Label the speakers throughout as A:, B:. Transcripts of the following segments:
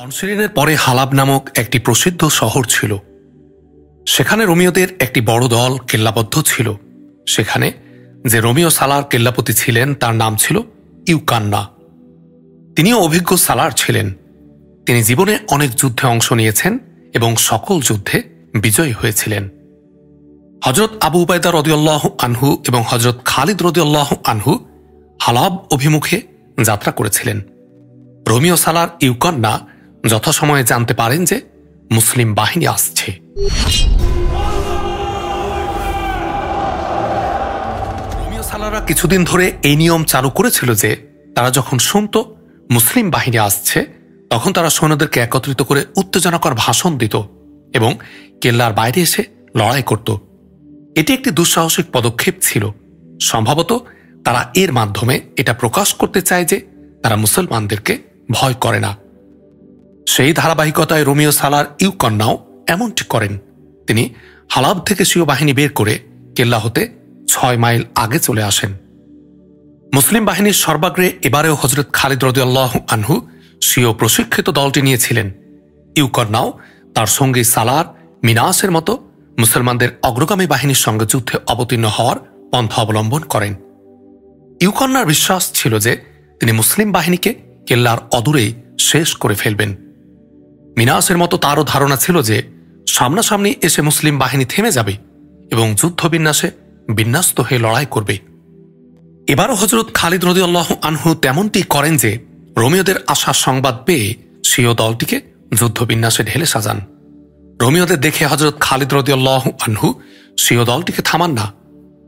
A: অনশিরিনের পরে হালাব নামক একটি প্রসিদ্ধ শহর ছিল। সেখানে রোমীয়দের একটি বড় দল কেল্লাবদ্ধ ছিল। সেখানে যে রোমীয় সালার কেল্লাপতি ছিলেন তার নাম ছিল ইউকান্না। তিনিও অভিজ্ঞ সালার ছিলেন। তিনি জীবনে অনেক যুদ্ধে অংশ নিয়েছেন এবং সকল যুদ্ধে বিজয়ী হয়েছিলেন। হজরত আবু উবাইদা রাদিয়াল্লাহু আনহু এবং হজরত খালিদ রাদিয়াল্লাহু আনহু হালাব অভিমুখে যাত্রা করেছিলেন। রোমীয় সালার ইউকান্না যথাসময়ে জানতে পারেন যে মুসলিম বাহিনী আসছে। রোমীয় সালাররা কিছুদিন ধরে এই নিয়ম চালু করেছিল যে তারা যখন শুনত মুসলিম বাহিনী আসছে তখন তারা সৈন্যদেরকে একত্রিত করে উত্তেজনাকর ভাষণ দিত এবং কেল্লার বাইরে এসে লড়াই করত। এটি একটি দুঃসাহসিক পদক্ষেপ ছিল। সম্ভবত তারা এর মাধ্যমে এটা প্রকাশ করতে চায় যে তারা মুসলমানদেরকে ভয় করে না। সেই ধারাবাহিকতায় রোমীয় সালার ইউকান্নাও এমনটি করেন। তিনি হালাব থেকে স্বীয় বাহিনী বের করে কেল্লা হতে 6 মাইল আগে চলে আসেন। মুসলিম বাহিনীর সর্বাগ্রে এবারেও হজরত খালিদ রাদিয়াল্লাহু আনহু স্বীয় প্রশিক্ষিত দলটি নিয়েছিলেন। ইউকান্নাও তার সঙ্গী সালার, মিনাসের মতো মুসলমানদের অগ্রগামী বাহিনীর সঙ্গে যুদ্ধে অবতীর্ণ হওয়ার পন্থা অবলম্বন করেন। ইউকান্নার বিশ্বাস ছিল যে তিনি মুসলিম বাহিনীকে কেল্লার অদূরেই শেষ করে ফেলবেন। মিনাসের মতো তারও ধারণা ছিল যে সামনাসামনি এসে মুসলিম বাহিনী থেমে যাবে এবং যুদ্ধবিন্যাসে বিন্যস্ত হয়ে লড়াই করবে। এবারও হজরত খালিদ রাদিয়াল্লাহু আনহু তেমনটি করেন যে রোমীয়দের আসার সংবাদ পেয়ে স্বীয় দলটিকে যুদ্ধবিন্যাসে ঢেলে সাজান। রোমীয়দের দেখে হজরত খালিদ রাদিয়াল্লাহু আনহু স্বীয় দলটিকে থামান না,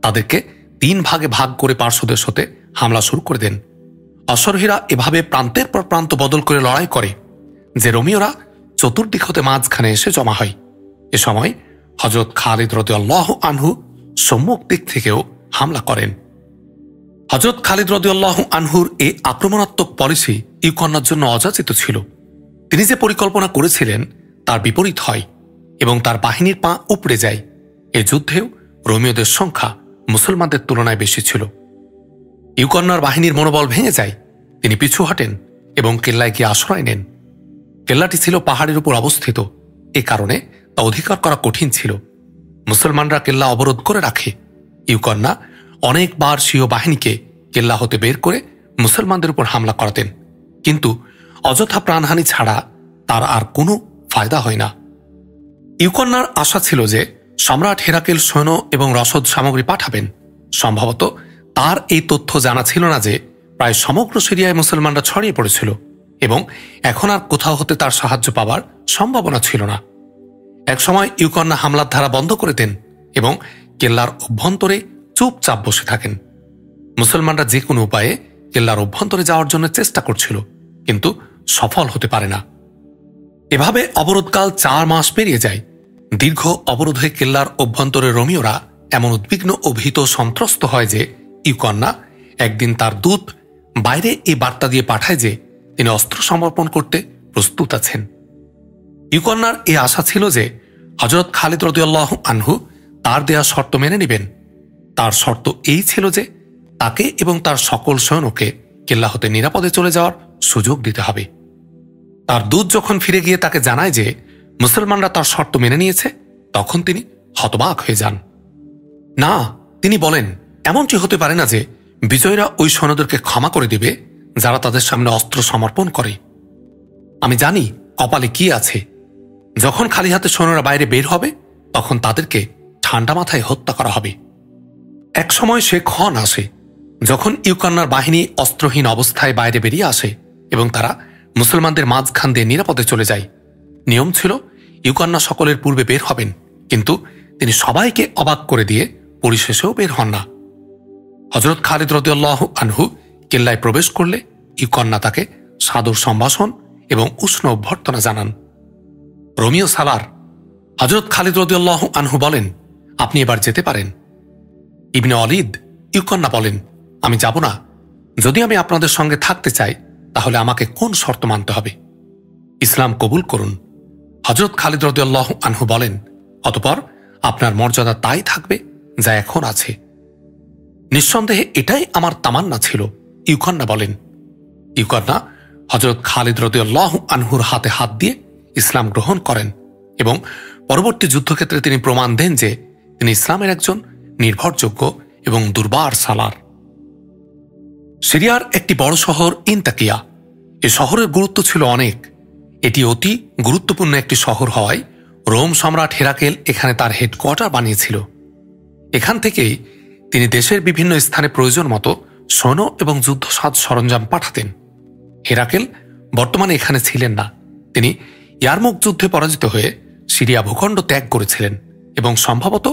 A: তাদেরকে 3 ভাগে ভাগ করে পার্শ্বদেশ হতে হামলা শুরু করে দেন। অশ্বারোহীরা এভাবে প্রান্তের পর প্রান্ত বদল করে লড়াই করে যে রোমীয়রা চতুর্দিক হতে মাঝখানে এসে জমা হয়। এ সময় হজরত খালিদ রাদিয়াল্লাহু আনহু সম্মুখ দিক থেকেও হামলা করেন। হজরত খালিদ রাদিয়াল্লাহু আনহুর এই আক্রমণাত্মক পলিসি ইউকান্নার জন্য অযাচিত ছিল। তিনি যে পরিকল্পনা করেছিলেন তার বিপরীত হয় এবং তার বাহিনীর পা উপড়ে যায়। এই যুদ্ধেও রোমীয়দের সংখ্যা মুসলমানদের তুলনায় বেশি ছিল। ইউকান্নার বাহিনীর মনোবল ভেঙে যায়। তিনি পিছু হটেন এবং কেল্লায় গিয়ে আশ্রয় নেন। কেল্লাটি ছিল পাহাড়ের উপর অবস্থিত, এ কারণে তা অধিকার করা কঠিন ছিল। মুসলমানরা কেল্লা অবরোধ করে রাখে। ইউকান্না অনেকবার স্বীয় বাহিনীকে কেল্লা হতে বের করে মুসলমানদের উপর হামলা করাতেন, কিন্তু অযথা প্রাণহানি ছাড়া তার আর কোনো ফায়দা হয় না। ইউকান্নার আশা ছিল যে সম্রাট হেরাকেল সৈন্য এবং রসদ সামগ্রী পাঠাবেন। সম্ভবত তার এই তথ্য জানা ছিল না যে প্রায় সমগ্র সিরিয়ায় মুসলমানরা ছড়িয়ে পড়েছিল এবং এখন আর কোথাও হতে তার সাহায্য পাবার সম্ভাবনা ছিল না। একসময় ইউকান্না হামলার ধারা বন্ধ করে দেন এবং কেল্লার অভ্যন্তরে চুপচাপ বসে থাকেন। মুসলমানরা যে কোনো উপায়ে কেল্লার অভ্যন্তরে যাওয়ার জন্য চেষ্টা করছিল, কিন্তু সফল হতে পারে না। এভাবে অবরোধকাল 4 মাস পেরিয়ে যায়। দীর্ঘ অবরোধ হয়ে কেল্লার অভ্যন্তরে রোমীয়রা এমন উদ্বিগ্ন ও ভীত সন্ত্রস্ত হয় যে ইউকান্না একদিন তার দূত বাইরে এই বার্তা দিয়ে পাঠায় যে তিনি অস্ত্র সমর্পণ করতে প্রস্তুত আছেন। ইউকান্নার এই আশা ছিল যে হজরত খালিদ রাদিয়াল্লাহু আনহু তার দেয়া শর্ত মেনে নেবেন। তার শর্ত এই ছিল যে তাকে এবং তার সকল সৈন্যকে কেল্লা হতে নিরাপদে চলে যাওয়ার সুযোগ দিতে হবে। তার দূত যখন ফিরে গিয়ে তাকে জানায় যে মুসলমানরা তার শর্ত মেনে নিয়েছে, তখন তিনি হতবাক হয়ে যান। না, তিনি বলেন, এমনটি হতে পারে না যে বিজয়ীরা ওই সৈন্যদেরকে ক্ষমা করে দেবে যারা তাদের সামনে অস্ত্র সমর্পণ করে। আমি জানি কপালে কি আছে। যখন খালি হাতে সৈন্যরা বাইরে বের হবে তখন তাদেরকে ঠান্ডা মাথায় হত্যা করা হবে। এক সময় সে ক্ষণ আসে যখন ইউকান্নার বাহিনী অস্ত্রহীন অবস্থায় বাইরে বেরিয়ে আসে এবং তারা মুসলমানদের মাঝখান দিয়ে নিরাপদে চলে যায়। নিয়ম ছিল ইউকান্না সকলের পূর্বে বের হবেন, কিন্তু তিনি সবাইকে অবাক করে দিয়ে পরিশেষেও বের হন না। হজরত খালিদ রাদিয়াল্লাহু আনহু কেল্লায় প্রবেশ করলে ইউকান্না তাকে সাদর সম্ভাষণ এবং উষ্ণ অভ্যর্থনা জানান। রোমীয় সালার হজরত খালিদ রাদিয়াল্লাহু আনহু বলেন, আপনি এবার যেতে পারেন। ইবনে ওলীদ ইউকান্না বলেন, আমি যাব না। যদি আমি আপনাদের সঙ্গে থাকতে চাই তাহলে আমাকে কোন শর্ত মানতে হবে? ইসলাম কবুল করুন। হজরত খালিদ রাদিয়াল্লাহু আনহু বলেন, অতঃপর আপনার মর্যাদা তাই থাকবে যা এখন আছে। নিঃসন্দেহে এটাই আমার তামান্না ছিল, ইউকান্না বলেন। ইউকান্না হযরত খালিদ রাদিয়াল্লাহু আনহুর হাতে হাত দিয়ে ইসলাম গ্রহণ করেন এবং পরবর্তী যুদ্ধক্ষেত্রে তিনি প্রমাণ দেন যে তিনি ইসলামের একজন নির্ভরযোগ্য এবং দুর্বার সালার। সিরিয়ার একটি বড় শহর ইনতাকিয়া। এ শহরের গুরুত্ব ছিল অনেক। এটি অতি গুরুত্বপূর্ণ একটি শহর হওয়ায় রোম সম্রাট হেরাকেল এখানে তার হেডকোয়ার্টার বানিয়েছিল। এখান থেকেই তিনি দেশের বিভিন্ন স্থানে প্রয়োজন মতো সৈন্য এবং যুদ্ধসাজ সরঞ্জাম পাঠাতেন। হেরাকেল বর্তমানে এখানে ছিলেন না। তিনি ইয়ারমুক যুদ্ধে পরাজিত হয়ে সিরিয়া ভূখণ্ড ত্যাগ করেছিলেন এবং সম্ভবত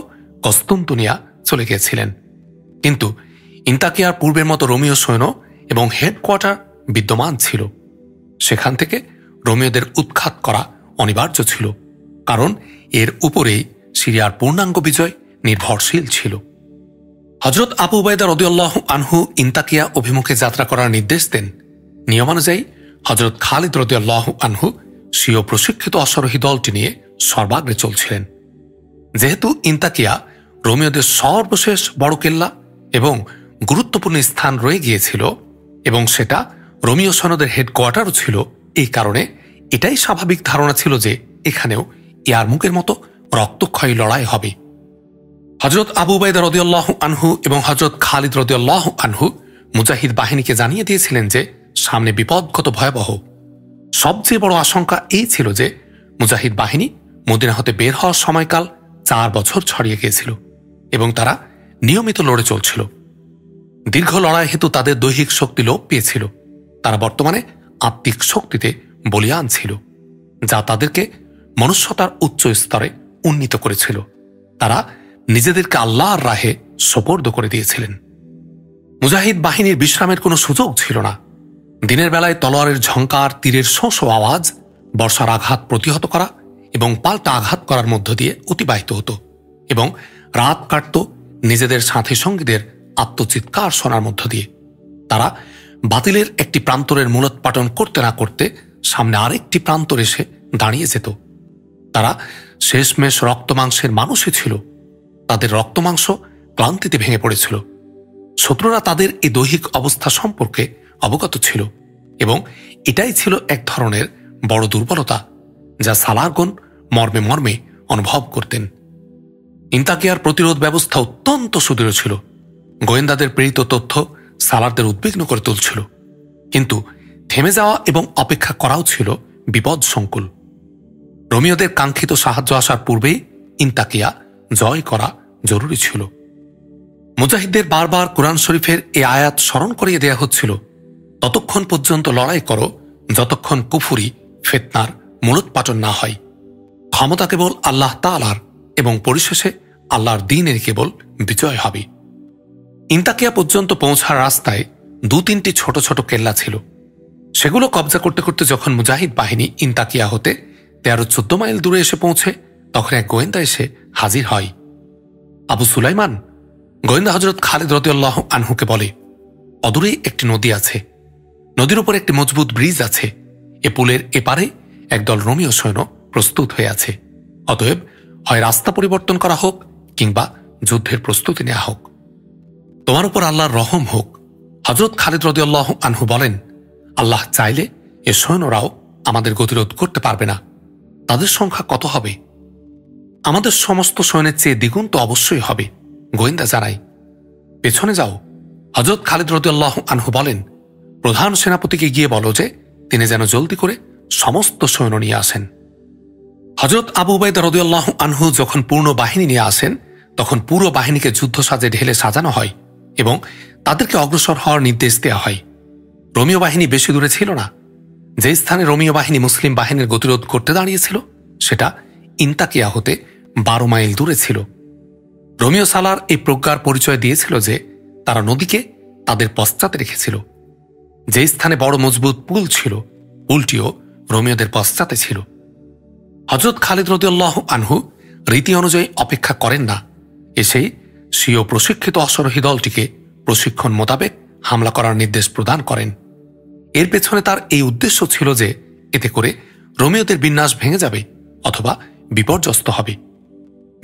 A: কস্তুনতুনিয়া চলে গিয়েছিলেন। কিন্তু ইনতাকিয়ার পূর্বের মতো রোমীয় সৈন্য এবং হেডকোয়ার্টার বিদ্যমান ছিল। সেখান থেকে রোমীয়দের উৎখাত করা অনিবার্য ছিল, কারণ এর উপরেই সিরিয়ার পূর্ণাঙ্গ বিজয় নির্ভরশীল ছিল। হযরত আবু উবাইদা রাদিয়াল্লাহু আনহু ইনতাকিয়া অভিমুখে যাত্রা করার নির্দেশ দেন। নিয়মানুযায়ী হযরত খালিদ রাদিয়াল্লাহু আনহু স্বীয় প্রশিক্ষিত অশ্বারোহী দলটি নিয়ে সর্বাগ্রে চলছিলেন। যেহেতু ইনতাকিয়া রোমীয়দের সর্বশেষ বড় কেল্লা এবং গুরুত্বপূর্ণ স্থান রয়ে গিয়েছিল এবং সেটা রোমীয় সৈন্যদের হেডকোয়ার্টারও ছিল, এই কারণে এটাই স্বাভাবিক ধারণা ছিল যে এখানেও ইয়ারমুকের মতো রক্তক্ষয়ী লড়াই হবে। হযরত আবু উবাইদা রাদিয়াল্লাহু আনহু এবং হযরত খালিদ রাদিয়াল্লাহু আনহু মুজাহিদ বাহিনীকে জানিয়ে দিয়েছিলেন যে সামনে বিপদ কত ভয়াবহ। সবচেয়ে বড় আশঙ্কা এই ছিল যে মুজাহিদ বাহিনী মদিনা হতে বের হওয়ার সময়কাল 4 বছর ছড়িয়ে গিয়েছিল এবং তারা নিয়মিত লড়ে চলছিল। দীর্ঘ লড়াই হেতু তাদের দৈহিক শক্তি লোপ পেয়েছিল। তারা বর্তমানে আত্মিক শক্তিতে বলীয়ান ছিল, যা তাদেরকে মনুষ্যতার উচ্চ স্তরে উন্নীত করেছিল। তারা নিজেদেরকে আল্লাহর রাহে সোপর্দ করে দিয়েছিলেন। মুজাহিদ বাহিনীর বিশ্রামের কোনো সুযোগ ছিল না। দিনের বেলায় তলোয়ারের ঝংকার, তীরের শোঁ শোঁ আওয়াজ, বর্ষার আঘাত প্রতিহত করা এবং পাল্টা আঘাত করার মধ্য দিয়ে অতিবাহিত হতো এবং রাত কাটত নিজেদের সাথী সঙ্গীদের আত্মচিৎকার শোনার মধ্য দিয়ে। তারা বাতিলের একটি প্রান্তরের মূলোৎপাটন করতে না করতে সামনে আরেকটি প্রান্তর এসে দাঁড়িয়ে যেত। তারা শেষমেশ রক্তমাংসের মানুষই ছিল। তাদের রক্তমাংস ক্লান্তিতে ভেঙে পড়েছিল। শত্রুরা তাদের এই দৈহিক অবস্থা সম্পর্কে অবগত ছিল এবং এটাই ছিল এক ধরনের বড় দুর্বলতা, যা সালারগণ মর্মে মর্মে অনুভব করতেন। ইনতাকিয়ার প্রতিরোধ ব্যবস্থা অত্যন্ত সুদৃঢ় ছিল। গোয়েন্দাদের প্রেরিত তথ্য সালারদের উদ্বিগ্ন করে তুলছিল, কিন্তু থেমে যাওয়া এবং অপেক্ষা করাও ছিল বিপদ সংকুল। রোমীয়দের কাঙ্ক্ষিত সাহায্য আসার পূর্বেই ইনতাকিয়া জয় করা জরুরি ছিল। মুজাহিদদের বারবার কুরআন শরীফের এই আয়াত স্মরণ করিয়ে দেয়া হচ্ছিল, ততক্ষণ পর্যন্ত লড়াই করো যতক্ষণ কুফরি ফিতনার মূলোৎপাটন না হয়। ক্ষমতা কেবল আল্লাহ তাআলার এবং পরিশেষে আল্লাহর দ্বীনের কেবল বিজয় হবে। ইনতাকিয়া পর্যন্ত পৌঁছার রাস্তায় 2-3টি ছোট ছোট কেল্লা ছিল। সেগুলো কবজা করতে করতে যখন মুজাহিদ বাহিনী ইনতাকিয়া হতে 13-14 মাইল দূরে এসে পৌঁছে, তখন এক গোয়েন্দা এসে হাজির হয়। আবু সুলাইমান, গোয়েন্দা হযরত খালিদ রাদিয়াল্লাহু আনহুকে বলে, অদূরেই একটি নদী আছে। নদীর উপর একটি মজবুত ব্রিজ আছে। এ পুলের এপারে একদল রোমীয় সৈন্য প্রস্তুত হয়ে আছে। অতএব হয় রাস্তা পরিবর্তন করা হোক কিংবা যুদ্ধের প্রস্তুতি নেওয়া হোক। তোমার উপর আল্লাহর রহম হোক। হযরত খালিদ রাদিয়াল্লাহু আনহু বলেন, আল্লাহ চাইলে এ সৈন্যরাও আমাদের গতিরোধ করতে পারবে না। তাদের সংখ্যা কত হবে? আমাদের সমস্ত সৈন্যের চেয়ে দ্বিগুণ তো অবশ্যই হবে, গোয়েন্দা জানাই। পেছনে যাও। হযরত খালিদ রাদিয়াল্লাহু আনহু বলেন, প্রধান সেনাপতিকে গিয়ে বলো যে তিনি যেন জলদি করে সমস্ত সৈন্য নিয়ে আসেন। হযরত আবু উবাইদা রাদিয়াল্লাহু আনহু যখন পূর্ণ বাহিনী নিয়ে আসেন, তখন পুরো বাহিনীকে যুদ্ধ সাজে ঢেলে সাজানো হয় এবং তাদেরকে অগ্রসর হওয়ার নির্দেশ দেওয়া হয়। রোমীয় বাহিনী বেশি দূরে ছিল না। যে স্থানে রোমীয় বাহিনী মুসলিম বাহিনীর গতিরোধ করতে দাঁড়িয়েছিল, সেটা ইনতাকিয়া হতে 12 মাইল দূরে ছিল। রোমীয় সালার এই প্রজ্ঞার পরিচয় দিয়েছিল যে তারা নদীকে তাদের পশ্চাতে রেখেছিল। যে স্থানে বড় মজবুত পুল ছিল, পুলটিও রোমীয়দের পশ্চাতে ছিল। হযরত খালিদ রাদিয়াল্লাহু আনহু রীতি অনুযায়ী অপেক্ষা করেন না, এসেই স্বীয় প্রশিক্ষিত অশ্বারোহী দলটিকে প্রশিক্ষণ মোতাবেক হামলা করার নির্দেশ প্রদান করেন। এর পেছনে তার এই উদ্দেশ্য ছিল যে এতে করে রোমীয়দের বিন্যাস ভেঙে যাবে অথবা বিপর্যস্ত হবে।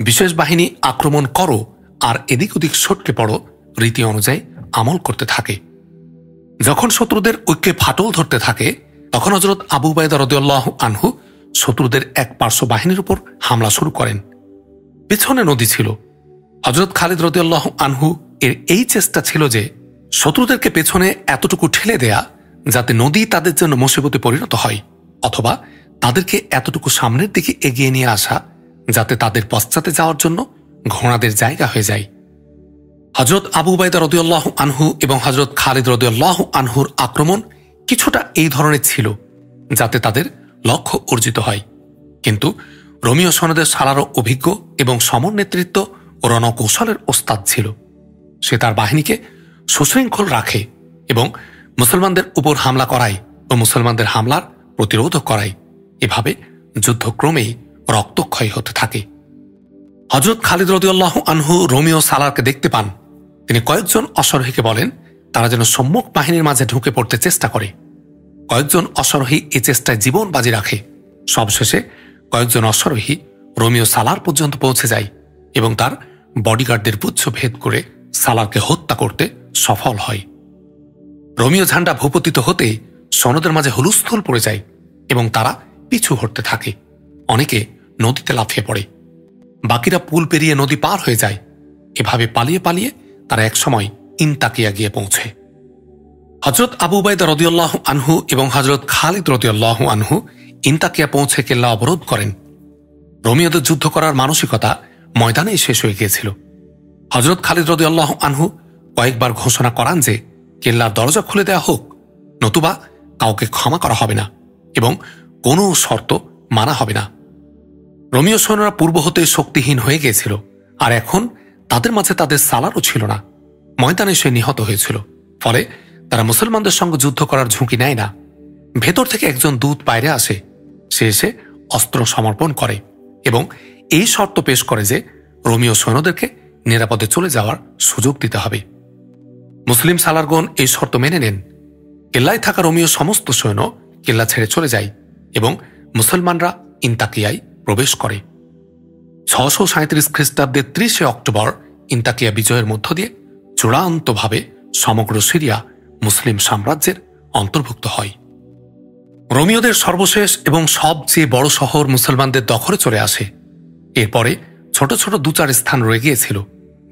A: বিশেষ বাহিনী আক্রমণ করো আর এদিক ওদিক সটকে পড়ো রীতি অনুযায়ী আমল করতে থাকে। যখন শত্রুদের ঐক্যে ফাটল ধরতে থাকে, তখন হযরত আবু উবাইদা রাদিয়াল্লাহু আনহু শত্রুদের এক পার্শ্ব বাহিনীর উপর হামলা শুরু করেন। পেছনে নদী ছিল। হযরত খালিদ রাদিয়াল্লাহু আনহু এর এই চেষ্টা ছিল যে শত্রুদেরকে পেছনে এতটুকু ঠেলে দেয়া যাতে নদী তাদের জন্য মুসিবতে পরিণত হয়, অথবা তাদেরকে এতটুকু সামনের দিকে এগিয়ে নিয়ে আসা যাতে তাদের পশ্চাতে যাওয়ার জন্য ঘোড়াদের জায়গা হয়ে যায়। হযরত আবু উবাইদা রাদিয়াল্লাহু আনহু এবং হযরত খালিদ রাদিয়াল্লাহু আনহুর আক্রমণ কিছুটা এই ধরনের ছিল যাতে তাদের লক্ষ্য অর্জিত হয়। কিন্তু রোমীয় সৈন্যদের সালারও অভিজ্ঞ এবং সমর নেতৃত্ব ও রণকৌশলের ওস্তাদ ছিল। সে তার বাহিনীকে সুশৃঙ্খল রাখে এবং মুসলমানদের উপর হামলা করায় ও মুসলমানদের হামলার প্রতিরোধ করায়। এভাবে যুদ্ধক্রমেই রক্তক্ষয় হতে থাকে। হযরত খালিদ রাদিয়াল্লাহু আনহু রোমীয় সালারকে দেখতে পান। তিনি কয়েকজন অশ্বারোহীকে বলেন তারা যেন সম্মুখ বাহিনীর মাঝে ঢুকে পড়তে চেষ্টা করে। কয়েকজন অশ্বারোহী এই চেষ্টায় জীবন বাজি রাখে। সবশেষে কয়েকজন অশ্বারোহী রোমীয় সালার পর্যন্ত পৌঁছে যায় এবং তার বডিগার্ডদের পুচ্ছ ভেদ করে সালারকে হত্যা করতে সফল হয়। রোমীয় ঝান্ডা ভূপতিত হতে সৈন্যদের মাঝে হুলস্থুল পড়ে যায় এবং তারা পিছু হটতে থাকে। অনেকে নদীতে লাফিয়ে পড়ে, বাকিরা পুল পেরিয়ে নদী পার হয়ে যায়। এভাবে পালিয়ে পালিয়ে তারা একসময় ইনতাকিয়া গিয়ে পৌঁছে। হযরত আবু উবাইদা রাদিয়াল্লাহু আনহু এবং হযরত খালিদ রাদিয়াল্লাহু আনহু ইনতাকিয়া পৌঁছে কেল্লা অবরোধ করেন। রোমীয়দের যুদ্ধ করার মানসিকতা ময়দানেই শেষ হয়ে গিয়েছিল। হযরত খালিদ রাদিয়াল্লাহু আনহু কয়েকবার ঘোষণা করান যে কেল্লার দরজা খুলে দেওয়া হোক, নতুবা কাউকে ক্ষমা করা হবে না এবং কোনো শর্ত মানা হবে না। রোমীয় সৈন্যরা পূর্ব হতে শক্তিহীন হয়ে গিয়েছিল, আর এখন তাদের মাঝে তাদের সালারও ছিল না। ময়দানে সে নিহত হয়েছিল। ফলে তারা মুসলমানদের সঙ্গে যুদ্ধ করার ঝুঁকি নেয় না। ভেতর থেকে একজন দূত বাইরে আসে। সে এসে অস্ত্র সমর্পণ করে এবং এই শর্ত পেশ করে যে রোমীয় সৈন্যদেরকে নিরাপদে চলে যাওয়ার সুযোগ দিতে হবে। মুসলিম সালারগণ এই শর্ত মেনে নেন। কেল্লায় থাকা রোমীয় সমস্ত সৈন্য কেল্লা ছেড়ে চলে যায় এবং মুসলমানরা ইনতাকিয়ায় প্রবেশ করে। 637 খ্রিস্টাব্দের 30 অক্টোবর ইনতাকিয়া বিজয়ের মধ্য দিয়ে চূড়ান্তভাবে সমগ্র সিরিয়া মুসলিম সাম্রাজ্যের অন্তর্ভুক্ত হয়। রোমীয়দের সর্বশেষ এবং সবচেয়ে বড় শহর মুসলমানদের দখলে চলে আসে। এরপরে ছোট ছোট 2-4 স্থান রয়ে গিয়েছিল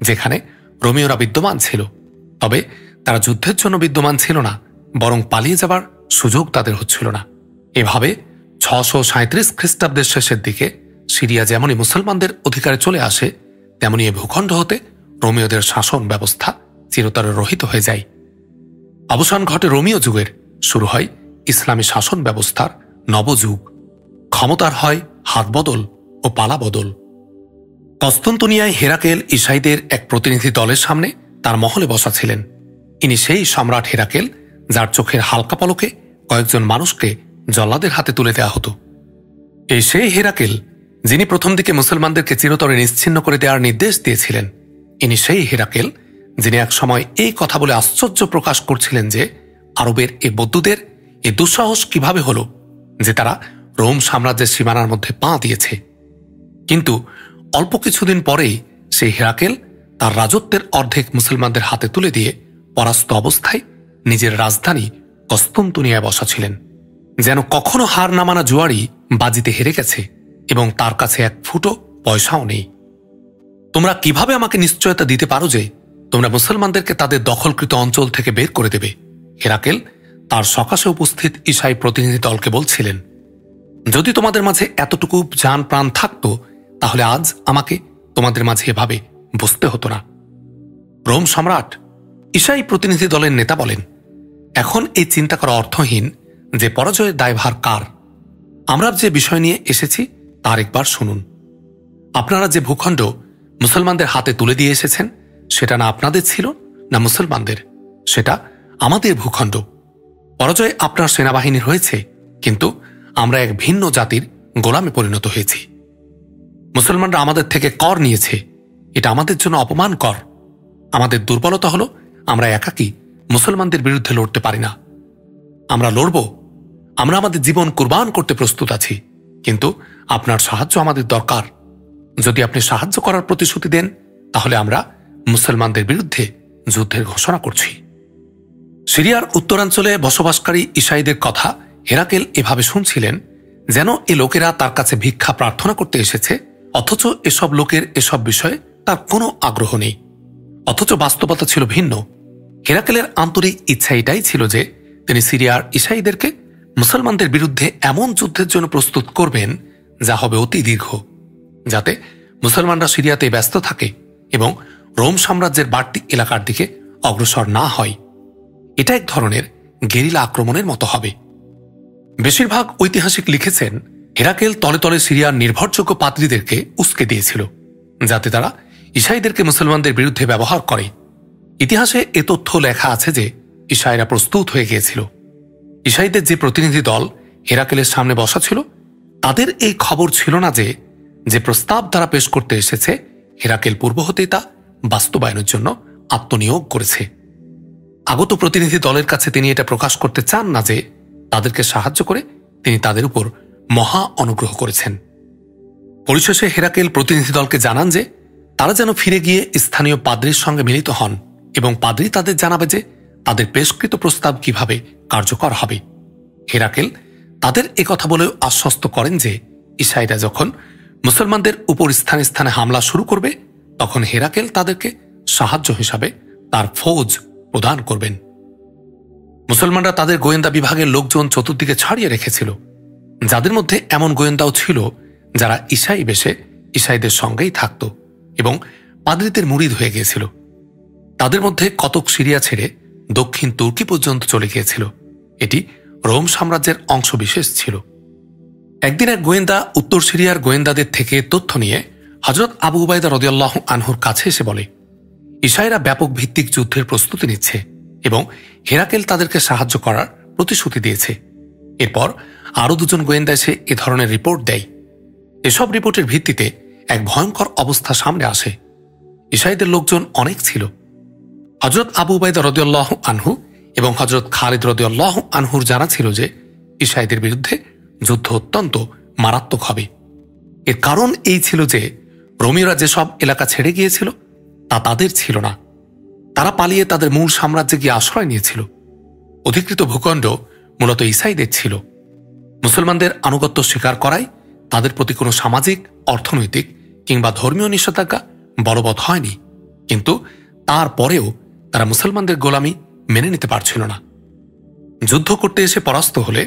A: যেখানে রোমীয়রা বিদ্যমান ছিল, তবে তারা যুদ্ধের জন্য বিদ্যমান ছিল না, বরং পালিয়ে যাবার সুযোগ তাদের হচ্ছিল না। এভাবে 637 খ্রিস্টাব্দের শেষের দিকে সিরিয়া যেমনই মুসলমানদের অধিকারে চলে আসে, তেমনি এ ভূখণ্ড হতে রোমীয়দের শাসন ব্যবস্থা চিরতরে রহিত হয়ে যায়। অবসান ঘটে রোমীয় যুগের, শুরু হয় ইসলামী শাসন ব্যবস্থার নবযুগ। ক্ষমতার হয় হাতবদল ও পালাবদল। কস্তুন্তনিয়ায় হেরাকেল ইসাইদের এক প্রতিনিধি দলের সামনে তার মহলে বসা ছিলেন। ইনি সেই সম্রাট হেরাকেল যার চোখের হালকা পলকে কয়েকজন মানুষকে জল্লাদের হাতে তুলে দেওয়া হতো। এই সেই হেরাকেল যিনি প্রথম দিকে মুসলমানদেরকে চিরতরে নিশ্চিহ্ন করে দেওয়ার নির্দেশ দিয়েছিলেন। ইনি সেই হেরাকেল যিনি এক সময় এই কথা বলে আশ্চর্য প্রকাশ করছিলেন যে আরবের এই বৌদ্ধদের এই দুঃসাহস কিভাবে হল যে তারা রোম সাম্রাজ্যের সীমানার মধ্যে পা দিয়েছে। কিন্তু অল্প কিছুদিন পরেই সেই হেরাকেল তার রাজত্বের অর্ধেক মুসলমানদের হাতে তুলে দিয়ে পরাস্ত অবস্থায় নিজের রাজধানী কস্তুন্তনিয়ায় বসা ছিলেন। যেন কখনো হার না মানা জুয়ারি বাজিতে হেরে গেছে এবং তার কাছে এক ফুটো পয়সাও নেই। তোমরা কিভাবে আমাকে নিশ্চয়তা দিতে পারো যে তোমরা মুসলমানদেরকে তাদের দখলকৃত অঞ্চল থেকে বের করে দেবে? হেরাকেল তার সকাশে উপস্থিত ঈসাই প্রতিনিধি দলকে বলছিলেন, যদি তোমাদের মাঝে এতটুকু জান প্রাণ থাকত তাহলে আজ আমাকে তোমাদের মাঝে এভাবে বসতে হতো না। রোম সম্রাট, ঈসাই প্রতিনিধি দলের নেতা বলেন, এখন এই চিন্তা করা অর্থহীন যে পরাজয়ের দায়ভার কার। আমরা যে বিষয় নিয়ে এসেছি তার একবার শুনুন। আপনারা যে ভূখণ্ড মুসলমানদের হাতে তুলে দিয়ে এসেছেন সেটা না আপনাদের ছিল না মুসলমানদের, সেটা আমাদের ভূখণ্ড। পরাজয় আপনার সেনাবাহিনীর হয়েছে, কিন্তু আমরা এক ভিন্ন জাতির গোলামে পরিণত হয়েছি। মুসলমানরা আমাদের থেকে কর নিয়েছে, এটা আমাদের জন্য অপমান কর। আমাদের দুর্বলতা হলো আমরা একাকী মুসলমানদের বিরুদ্ধে লড়তে পারি না। আমরা লড়ব, আমরা আমাদের জীবন কুরবান করতে প্রস্তুত আছি, কিন্তু আপনার সাহায্য আমাদের দরকার। যদি আপনি সাহায্য করার প্রতিশ্রুতি দেন তাহলে আমরা মুসলমানদের বিরুদ্ধে যুদ্ধের ঘোষণা করছি। সিরিয়ার উত্তরাঞ্চলে বসবাসকারী ঈসাইদের কথা হেরাকেল এভাবে শুনছিলেন যেন এ লোকেরা তার কাছে ভিক্ষা প্রার্থনা করতে এসেছে, অথচ এসব লোকের এসব বিষয়ে তার কোনো আগ্রহ নেই। অথচ বাস্তবতা ছিল ভিন্ন। হেরাকেলের আন্তরিক ইচ্ছা এটাই ছিল যে তিনি সিরিয়ার ঈসাইদেরকে মুসলমানদের বিরুদ্ধে এমন যুদ্ধের জন্য প্রস্তুত করবেন যা হবে অতি দীর্ঘ, যাতে মুসলমানরা সিরিয়াতে ব্যস্ত থাকে এবং রোম সাম্রাজ্যের বাড়তি এলাকার দিকে অগ্রসর না হয়। এটা এক ধরনের গেরিলা আক্রমণের মতো হবে। বেশিরভাগ ঐতিহাসিক লিখেছেন হেরাকেল তলে তলে সিরিয়ার নির্ভরযোগ্য পাদ্রীদেরকে উস্কে দিয়েছিল যাতে তারা ঈসাইদেরকে মুসলমানদের বিরুদ্ধে ব্যবহার করে। ইতিহাসে এ তথ্য লেখা আছে যে ঈসাইরা প্রস্তুত হয়ে গিয়েছিল। ঈসাইদের যে প্রতিনিধি দল হেরাকেলের সামনে বসা ছিল, তাদের এই খবর ছিল না যে প্রস্তাব তারা পেশ করতে এসেছে হেরাকেল পূর্ব হতেই তা বাস্তবায়নের জন্য আত্মনিয়োগ করেছে। আগত প্রতিনিধি দলের কাছে তিনি এটা প্রকাশ করতে চান না যে তাদেরকে সাহায্য করে তিনি তাদের উপর মহা অনুগ্রহ করেছেন। পরিশেষে হেরাকেল প্রতিনিধি দলকে জানান যে তারা যেন ফিরে গিয়ে স্থানীয় পাদ্রীর সঙ্গে মিলিত হন এবং পাদ্রী তাদের জানাবে যে তাদের পেশকৃত প্রস্তাব কিভাবে কার্যকর হবে। হেরাকেল তাদের একথা বলেও আশ্বস্ত করেন যে ঈসাইরা যখন মুসলমানদের উপর স্থানে স্থানে হামলা শুরু করবে তখন হেরাকেল তাদেরকে সাহায্য হিসাবে তার ফৌজ প্রদান করবেন। মুসলমানরা তাদের গোয়েন্দা বিভাগের লোকজন চতুর্দিকে ছড়িয়ে রেখেছিল, যাদের মধ্যে এমন গোয়েন্দাও ছিল যারা ঈসাই বেশে ঈসাইদের সঙ্গেই থাকত এবং পাদ্রীদের মুরিদ হয়ে গিয়েছিল। তাদের মধ্যে কতক সিরিয়া ছেড়ে দক্ষিণ তুর্কি পর্যন্ত চলে গিয়েছিল। এটি রোম সাম্রাজ্যের অংশবিশেষ ছিল। একদিন এক গোয়েন্দা উত্তর সিরিয়ার গোয়েন্দাদের থেকে তথ্য নিয়ে হযরত আবু উবাইদা রাদিয়াল্লাহু আনহুর কাছে এসে বলে, ঈসাইরা ব্যাপক ভিত্তিক যুদ্ধের প্রস্তুতি নিচ্ছে এবং হেরাকেল তাদেরকে সাহায্য করার প্রতিশ্রুতি দিয়েছে। এরপর আরও দুজন গোয়েন্দা এসে এ ধরনের রিপোর্ট দেয়। এসব রিপোর্টের ভিত্তিতে এক ভয়ঙ্কর অবস্থা সামনে আসে। ঈসাইদের লোকজন অনেক ছিল। হযরত আবু উবাইদা রাদিয়াল্লাহু আনহু এবং হযরত খালিদ রাদিয়াল্লাহু আনহুর জানা ছিল যে ঈসাইদের বিরুদ্ধে যুদ্ধ অত্যন্ত মারাত্মক হবে। এর কারণ এই ছিল যে রোমীয়রা যেসব এলাকা ছেড়ে গিয়েছিল তা তাদের ছিল না। তারা পালিয়ে তাদের মূল সাম্রাজ্যে গিয়ে আশ্রয় নিয়েছিল। অধিকৃত ভূখণ্ড মূলত ঈসাইদের ছিল। মুসলমানদের আনুগত্য স্বীকার করায় তাদের প্রতি কোনো সামাজিক, অর্থনৈতিক কিংবা ধর্মীয় নিষেধাজ্ঞা বলবৎ হয়নি, কিন্তু তারপরেও তারা মুসলমানদের গোলামি মেনে নিতে পারছিল না। যুদ্ধ করতে এসে পরাস্ত হলে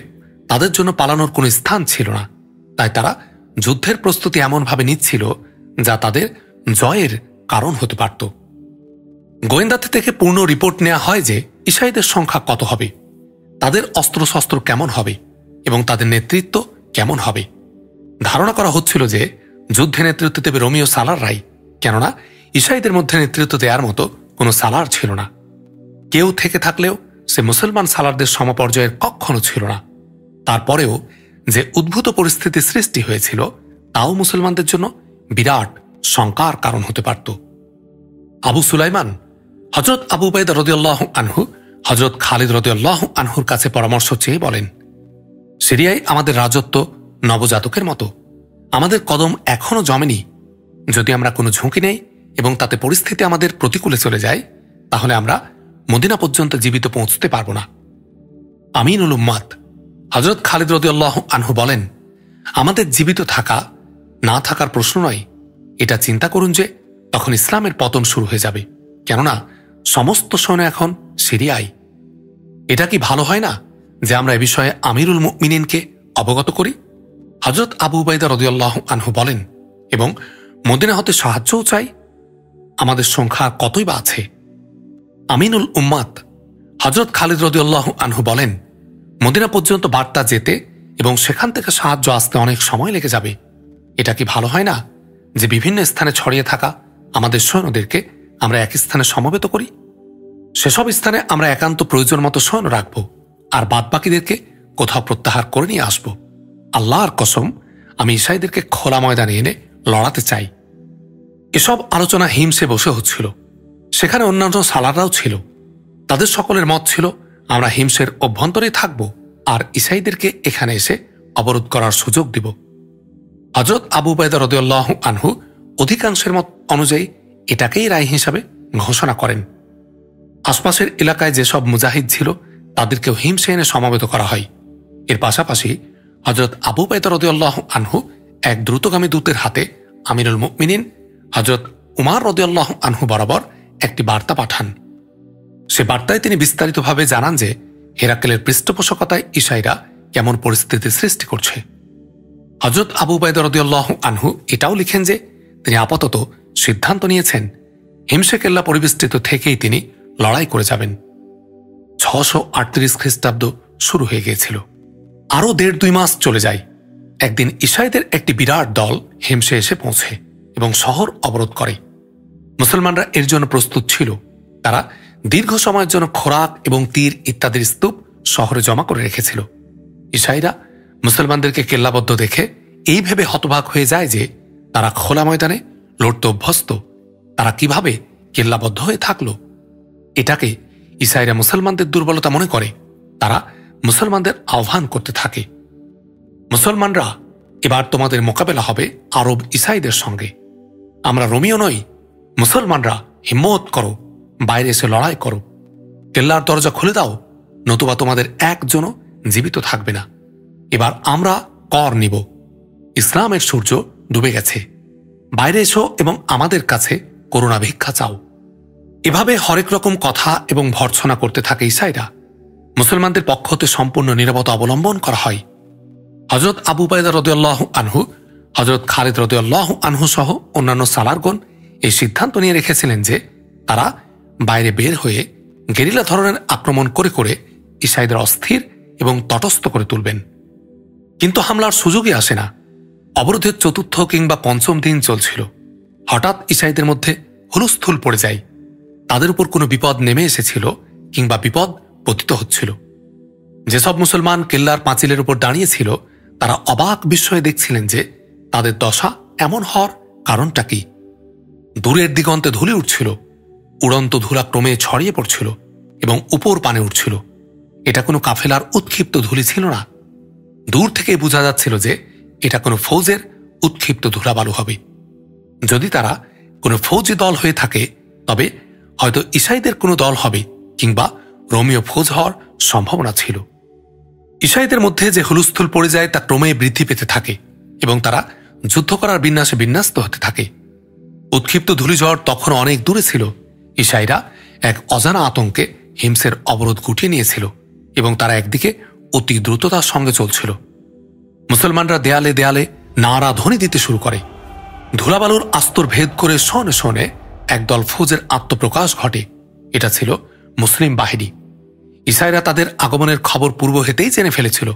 A: তাদের জন্য পালানোর কোনো স্থান ছিল না, তাই তারা যুদ্ধের প্রস্তুতি এমনভাবে নিচ্ছিল যা তাদের জয়ের কারণ হতে পারত। গোয়েন্দাতে থেকে পূর্ণ রিপোর্ট নেওয়া হয় যে ঈসাইদের সংখ্যা কত হবে, তাদের অস্ত্রশস্ত্র কেমন হবে এবং তাদের নেতৃত্ব কেমন হবে। ধারণা করা হচ্ছিল যে যুদ্ধে নেতৃত্ব দেবে রোমীয় সালাররাই, কেননা ঈসাইদের মধ্যে নেতৃত্ব দেওয়ার মতো কোনো সালার ছিল না। কেউ থেকে থাকলেও সে মুসলমান সালারদের সমপর্যায়ের কখনো ছিল না। তারপরেও যে উদ্ভূত পরিস্থিতি সৃষ্টি হয়েছিল তাও মুসলমানদের জন্য বিরাট শঙ্কার কারণ হতে পারত। আবু সুলাইমান হযরত আবু উবাইদা রাদিয়াল্লাহু আনহু হযরত খালিদ রাদিয়াল্লাহু আনহুর কাছে পরামর্শ চেয়ে বলেন, সিরিয়ায় আমাদের রাজত্ব নবজাতকের মতো, আমাদের কদম এখনো জমেনি। যদি আমরা কোনো ঝুঁকি নেই এবং তাতে পরিস্থিতি আমাদের প্রতিকূলে চলে যায়, তাহলে আমরা মদিনা পর্যন্ত জীবিত পৌঁছতে পারব না। আমিনুল উম্মাত হযরত খালিদ রাদিয়াল্লাহু আনহু বলেন, আমাদের জীবিত থাকা না থাকার প্রশ্ন নয়, এটা চিন্তা করুন যে তখন ইসলামের পতন শুরু হয়ে যাবে, কেননা সমস্ত সৈন্য এখন সিরিয়ায়। এটা কি ভালো হয় না যে আমরা এ বিষয়ে আমিরুল মুমিনিনকে অবগত করি? হযরত আবু উবাইদা রাদিয়াল্লাহু আনহু বলেন, এবং মদিনা হতে সাহায্যও চাই। আমাদের সংখ্যা কতই বা আছে? আমিনুল উম্মাত হযরত খালিদ রাদিয়াল্লাহু আনহু বলেন, মদিনা পর্যন্ত বার্তা যেতে এবং সেখান থেকে সাহায্য আসতে অনেক সময় লেগে যাবে। এটা কি ভালো হয় না যে বিভিন্ন স্থানে ছড়িয়ে থাকা আমাদের সৈন্যদেরকে আমরা এক স্থানে সমবেত করি? সেসব স্থানে আমরা একান্ত প্রয়োজন মতো সৈন্য রাখব আর বাদবাকিদেরকে কোথাও প্রত্যাহার করে নিয়ে আসব। আল্লাহর কসম, আমি ঈসাইদেরকে খোলা ময়দানে এনে লড়াতে চাই। এসব আলোচনা হিমসে বসে হচ্ছিল। সেখানে অন্যান্য সালাররাও ছিল। তাদের সকলের মত ছিল আমরা হিমসের অভ্যন্তরেই থাকব আর ঈসাইদেরকে এখানে এসে অবরোধ করার সুযোগ দিব। হযরত আবু উবাইদা রাদিয়াল্লাহু আনহু অধিকাংশের মত অনুযায়ী এটাকেই রায় হিসাবে ঘোষণা করেন। আশপাশের এলাকায় যেসব মুজাহিদ ছিল তাদেরকেও হিমসে এনে সমবেত করা হয়। এর পাশাপাশি হযরত আবু উবাইদা রাদিয়াল্লাহু আনহু এক দ্রুতগামী দূতের হাতে আমিরুল মুমিনিন হযরত উমর রাদিয়াল্লাহু আনহু বরাবর একটি বার্তা পাঠান। সে বার্তায় তিনি বিস্তারিতভাবে জানান যে হেরাক্লের পৃষ্ঠপোষকতায় ঈসাইরা কেমন পরিস্থিতির সৃষ্টি করছে। হযরত আবু উবাইদা রাদিয়াল্লাহু আনহু এটাও লিখেন যে তিনি আপাতত সিদ্ধান্ত নিয়েছেন হিমসে কেল্লা পরিবেষ্টিত থেকেই তিনি লড়াই করে যাবেন। 638 খ্রিস্টাব্দ শুরু হয়ে গিয়েছিল। আরও 1.5-2 মাস চলে যায়। একদিন ঈসাইদের একটি বিরাট দল হিমসে এসে পৌঁছে এবং শহর অবরোধ করে। মুসলমানরা এর জন্য প্রস্তুত ছিল। তারা দীর্ঘ সময়ের জন্য খোরাক এবং তীর ইত্যাদির স্তূপ শহরে জমা করে রেখেছিল। ঈসাইরা মুসলমানদেরকে কেল্লাবদ্ধ দেখে এই ভেবে হতবাক হয়ে যায় যে তারা খোলা ময়দানে লড়তে অভ্যস্ত। তারা কিভাবে কেল্লাবদ্ধ হয়ে থাকল? এটাকে ঈসাইরা মুসলমানদের দুর্বলতা মনে করে। তারা মুসলমানদের আহ্বান করতে থাকে, মুসলমানরা, এবার তোমাদের মোকাবেলা হবে আরব ঈসাইদের সঙ্গে। আমরা রোমিও নই। মুসলমানরা, হিম্মত করো, বাইরে এসে লড়াই করো। কেল্লার দরজা খুলে দাও, নতুবা তোমাদের একজনও জীবিত থাকবে না। এবার আমরা কর নিব। ইসলামের সূর্য ডুবে গেছে। বাইরে এসো এবং আমাদের কাছে করুণা ভিক্ষা চাও। এভাবে হরেক রকম কথা এবং ভর্ৎসনা করতে থাকে ঈসাইরা। মুসলমানদের পক্ষ হতে সম্পূর্ণ নীরবতা অবলম্বন করা হয়। হযরত আবু উবাইদা রাদিয়াল্লাহু আনহু, হযরত খালিদ রাদিয়াল্লাহু আনহু সহ অন্যান্য সালারগণ এই সিদ্ধান্ত নিয়ে রেখেছিলেন যে তারা বাইরে বের হয়ে গেরিলা ধরনের আক্রমণ করে করে ঈসাইদের অস্থির এবং তটস্থ করে তুলবেন। কিন্তু হামলার সুযোগই আসে না। অবরোধের 4র্থ কিংবা 5ম দিন চলছিল। হঠাৎ ঈসাইদের মধ্যে হুলস্থুল পড়ে যায়। তাদের উপর কোনো বিপদ নেমে এসেছিল কিংবা বিপদ পতিত হচ্ছিল। যেসব মুসলমান কেল্লার পাঁচিলের উপর দাঁড়িয়েছিল তারা অবাক বিস্ময়ে দেখছিলেন যে তাদের দশা এমন হওয়ার কারণটা কি। দূরের দিগন্তে ধুলি উঠছিল। উড়ন্ত ধুলা ক্রমে ছড়িয়ে পড়ছিল এবং উপর পানে উঠছিল। এটা কোনো কাফেলার উৎক্ষিপ্ত ধুলি ছিল না। দূর থেকে বোঝা যাচ্ছিল যে এটা কোনো ফৌজের উৎক্ষিপ্ত ধুলাবালু হবে। যদি তারা কোনো ফৌজি দল হয়ে থাকে তবে হয়তো ঈসাইদের কোনো দল হবে কিংবা রোমীয় ফৌজ হওয়ার সম্ভাবনা ছিল। ঈসাইদের মধ্যে যে হুলস্থুল পড়ে যায় তা ক্রমে বৃদ্ধি পেতে থাকে এবং তারা যুদ্ধ করার বিন্যাসে বিন্যস্ত হতে থাকে। উৎক্ষিপ্ত ধূলিঝড় তখন অনেক দূরে ছিল। ঈসাইরা এক অজানা আতঙ্কে হিমসের অবরোধ গুটিয়ে নিয়েছিল এবং তারা একদিকে অতি দ্রুততার সঙ্গে চলছিল। মুসলমানরা দেয়ালে দেয়ালে নারা ধ্বনি দিতে শুরু করে। ধুলাবালুর আস্তর ভেদ করে শনে শনে একদল ফৌজের আত্মপ্রকাশ ঘটে। এটা ছিল মুসলিম বাহিনী। ঈসাইরা তাদের আগমনের খবর পূর্ব হতেই জেনে ফেলেছিল।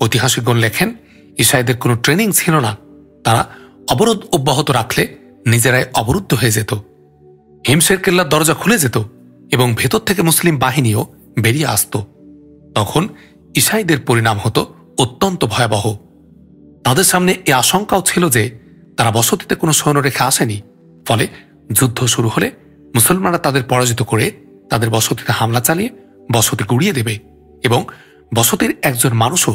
A: ঐতিহাসিকগণ লেখেন, ঈসাইদের কোনো ট্রেনিং ছিল না। তারা অবরোধ অব্যাহত রাখলে নিজেরাই অবরুদ্ধ হয়ে যেত। হিমসের কেল্লার দরজা খুলে যেত এবং ভেতর থেকে মুসলিম বাহিনীও বেরিয়ে আসত। তখন ঈসাইদের পরিণাম হতো অত্যন্ত ভয়াবহ। তাদের সামনে এ আশঙ্কাও ছিল যে তারা বসতিতে কোনো সৈন্য রেখে আসেনি। ফলে যুদ্ধ শুরু হলে মুসলমানরা তাদের পরাজিত করে তাদের বসতিতে হামলা চালিয়ে বসতি গুড়িয়ে দেবে এবং বসতির একজন মানুষও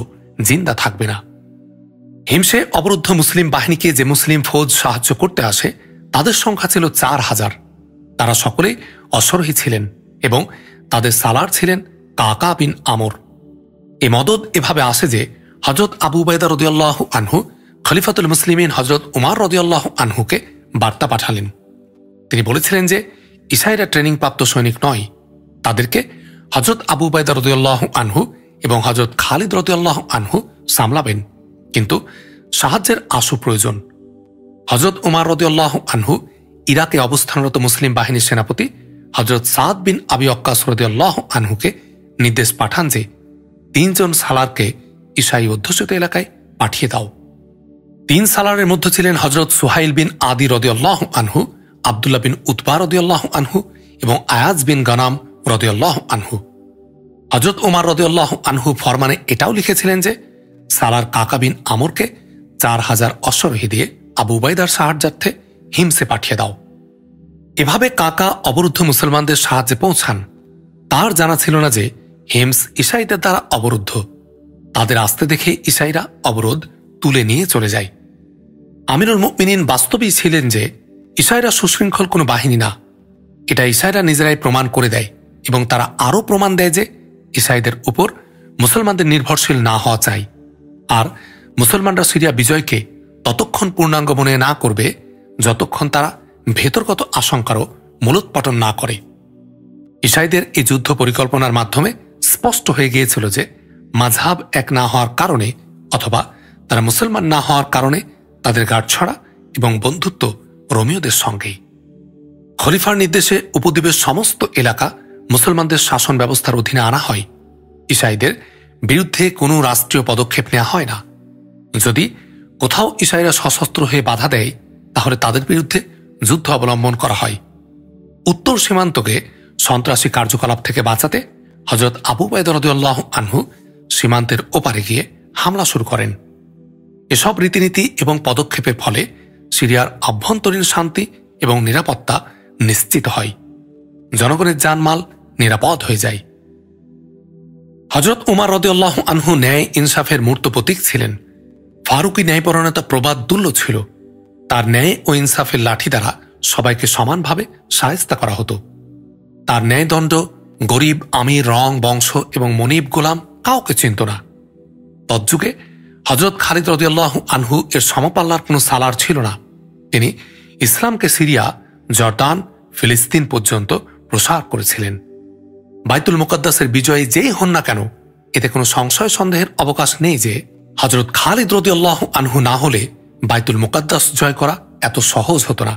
A: জিন্দা থাকবে না। হিমসে অবরুদ্ধ মুসলিম বাহিনীকে যে মুসলিম ফৌজ সাহায্য করতে আসে তাদের সংখ্যা ছিল 4000। তারা সকলেই অশ্বারোহী ছিলেন এবং তাদের সালার ছিলেন কাকা বিন আমর। এ মদদ এভাবে আসে যে হযরত আবু উবাইদা রাদিয়াল্লাহু আনহু খলিফাতুল মুসলিমিন হযরত উমর রাদিয়াল্লাহু আনহুকে বার্তা পাঠালেন। তিনি বলেছিলেন যে ঈসাইরা ট্রেনিং প্রাপ্ত সৈনিক নয়। তাদেরকে হযরত আবু উবাইদা রাদিয়াল্লাহু আনহু এবং হযরত খালিদ রাদিয়াল্লাহু আনহু সামলাবেন, কিন্তু সাহায্যের আশু প্রয়োজন। হযরত উমর রাদিয়াল্লাহু আনহু ইরাকে অবস্থানরত মুসলিম বাহিনীর সেনাপতি হযরত সাদ বিন আবি ওয়াক্কাস রাদিয়াল্লাহু আনহুকে নির্দেশ পাঠান যে 3 জন সালারকে ঈসাই অধ্যুষিত এলাকায় পাঠিয়ে দাও। 3 সালারের মধ্যে ছিলেন হযরত সুহাইল বিন আদি রাদিয়াল্লাহু আনহু, আব্দুল্লাহ বিন উতবা রাদিয়াল্লাহু আনহু এবং আয়াজ বিন গানাম রাদিয়াল্লাহু আনহু। হযরত উমর রাদিয়াল্লাহু আনহু ফরমানে এটাও লিখেছিলেন যে সালার কাকা বিন আমরকে 4000 অশ্বারোহী দিয়ে আবু উবাইদার সাহায্যার্থে হিমসে পাঠিয়ে দাও। এভাবে কাকা অবরুদ্ধ মুসলমানদের সাহায্যে পৌঁছান। তার জানা ছিল না যে হিমস ঈসাইদের দ্বারা অবরুদ্ধ। তাদের আসতে দেখে ঈসাইরা অবরোধ তুলে নিয়ে চলে যায়। আমিরুল মুমিনিন বাস্তবেই ছিলেন যে ঈসাইরা সুশৃঙ্খল কোনো বাহিনী না। এটা ঈসাইরা নিজেরাই প্রমাণ করে দেয় এবং তারা আরও প্রমাণ দেয় যে ঈসাইদের উপর মুসলমানদের নির্ভরশীল না হওয়া চাই, আর মুসলমানরা সিরিয়া বিজয়কে ততক্ষণ পূর্ণাঙ্গ মনে না করবে যতক্ষণ তারা ভেতরগত আশঙ্কারও মূলোৎপাটন না করে। ইসাইদের এই যুদ্ধ পরিকল্পনার মাধ্যমে স্পষ্ট হয়ে গিয়েছিল যে মাযহাব এক না হওয়ার কারণে অথবা তারা মুসলমান না হওয়ার কারণে তাদের গাঁটছড়া এবং বন্ধুত্ব রোমীয়দের সঙ্গেই। খলিফার নির্দেশে উপদ্বীপের সমস্ত এলাকা মুসলমানদের শাসন ব্যবস্থার অধীনে আনা হয়। ইসাইদের বিরুদ্ধে কোনো রাষ্ট্রীয় পদক্ষেপ নেওয়া হয় না। যদি কোথাও ইসাইরা সশস্ত্র হয়ে বাধা দেয় তাহলে তাদের বিরুদ্ধে যুদ্ধ অবলম্বন করা হয়। উত্তর সীমান্তকে সন্ত্রাসী কার্যকলাপ থেকে বাঁচাতে হযরত আবু উবাইদা রাদিয়াল্লাহু আনহু সীমান্তের ওপারে গিয়ে হামলা শুরু করেন। এসব রীতিনীতি এবং পদক্ষেপের ফলে সিরিয়ার আভ্যন্তরীণ শান্তি এবং নিরাপত্তা নিশ্চিত হয়। জনগণের জানমাল নিরাপদ হয়ে যায়। হযরত উমর রাদিয়াল্লাহু আনহু ন্যায় ইনসাফের মূর্ত প্রতীক ছিলেন। ফারুকী ন্যায়পরায়ণতা প্রবাদ দুল্য ছিল। তার ন্যায় ও ইনসাফের লাঠি দ্বারা সবাইকে সমানভাবে শায়েস্তা করা হতো। তার ন্যায়দণ্ড গরিব, আমির, রং, বংশ এবং মনিব, গোলাম কাউকে চিনত না। তজ্জুগে হযরত খালিদ রাদিয়াল্লাহু আনহু এর সমপাল্লার কোনো সালার ছিল না। তিনি ইসলামকে সিরিয়া, জর্দান, ফিলিস্তিন পর্যন্ত প্রসার করেছিলেন। বাইতুল মুকাদ্দাসের বিজয়ী যেই হন না কেন, এতে কোনো সংশয় সন্দেহের অবকাশ নেই যে হযরত খালিদ রাদিয়াল্লাহু আনহু না হলে বাইতুল মুকাদ্দাস জয় করা এত সহজ হতো না।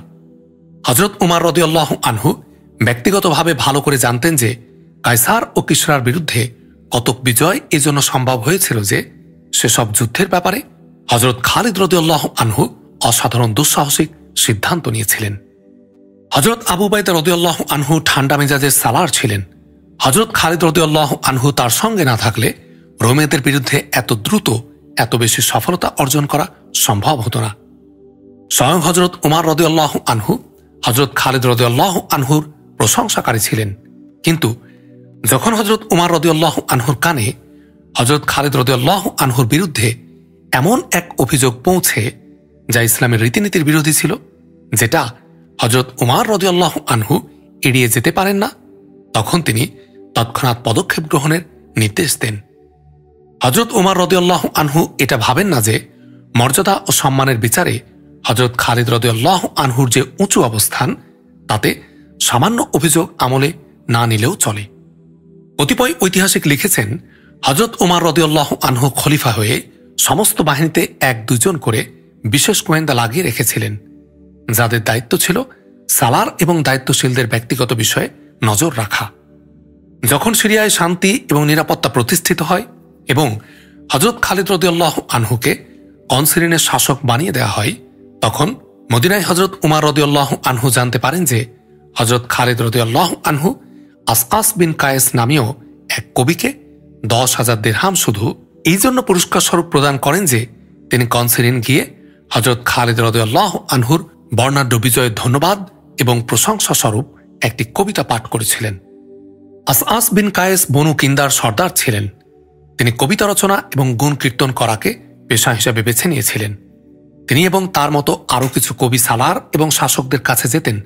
A: হযরত উমর রাদিয়াল্লাহু আনহু ব্যক্তিগতভাবে ভালো করে জানতেন যে কায়সার ও কিসরার বিরুদ্ধে কতক বিজয় এজন্য সম্ভব হয়েছিল যে সেসব যুদ্ধের ব্যাপারে হযরত খালিদ রাদিয়াল্লাহু আনহু অসাধারণ দুঃসাহসিক সিদ্ধান্ত নিয়েছিলেন। হযরত আবু উবাইদা রাদিয়াল্লাহু আনহু ঠান্ডা মেজাজের সালার ছিলেন। হযরত খালিদ রাদিয়াল্লাহু আনহু তার সঙ্গে না থাকলে রোমীয়দের বিরুদ্ধে এত দ্রুত এত বেশি সফলতা অর্জন করা সম্ভব হতো না। স্বয়ং হযরত উমর রাদিয়াল্লাহু আনহু হযরত খালিদ রাদিয়াল্লাহু আনহুর প্রশংসাকারী ছিলেন, কিন্তু যখন হযরত উমর রাদিয়াল্লাহু আনহুর কানে হযরত খালিদ রাদিয়াল্লাহু আনহুর বিরুদ্ধে এমন এক অভিযোগ পৌঁছে যা ইসলামের রীতিনীতির বিরোধী ছিল, যেটা হযরত উমর রাদিয়াল্লাহু আনহু এড়িয়ে যেতে পারেন না, তখন তিনি তৎক্ষণাৎ পদক্ষেপ গ্রহণের নির্দেশ দেন। হযরত উমর রাদিয়াল্লাহু আনহু এটা ভাবেন না যে মর্যাদা ও সম্মানের বিচারে হযরত খালিদ রাদিয়াল্লাহু আনহুর যে উঁচু অবস্থান, তাতে সামান্য অভিযোগ আমলে না নিলেও চলে। কতিপয় ঐতিহাসিক লিখেছেন হযরত উমর রাদিয়াল্লাহু আনহু খলিফা হয়ে সমস্ত বাহিনীতে 1-2 করে বিশেষ গোয়েন্দা লাগিয়ে রেখেছিলেন, যাদের দায়িত্ব ছিল সালার এবং দায়িত্বশীলদের ব্যক্তিগত বিষয়ে নজর রাখা। যখন সিরিয়ায় শান্তি এবং নিরাপত্তা প্রতিষ্ঠিত হয় এবং হযরত খালিদ রাদিয়াল্লাহু আনহুকে কনসিরিনের শাসক বানিয়ে দেওয়া হয়, তখন মদিনায় হযরত উমর রাদিয়াল্লাহু আনহু জানতে পারেন যে হযরত খালিদ রাদিয়াল্লাহু আনহু আসআস বিন কায়েস নামীয় এক কবিকে 10,000 দিরহাম শুধু এই জন্য পুরস্কার স্বরূপ প্রদান করেন যে তিনি কনসিরিন গিয়ে হযরত খালিদ রাদিয়াল্লাহু আনহুর বর্ণাঢ্য বিজয়ের ধন্যবাদ এবং প্রশংসা স্বরূপ একটি কবিতা পাঠ করেছিলেন। আসআস বিন কায়েস বনু কিন্দার সর্দার ছিলেন। তিনি কবিতা রচনা এবং গুণ কীর্তন করাকে পেশা হিসেবে বেছে নিয়েছিলেন। তিনি এবং তার মতো আরও কিছু কবি সালার এবং শাসকদের কাছে যেতেন,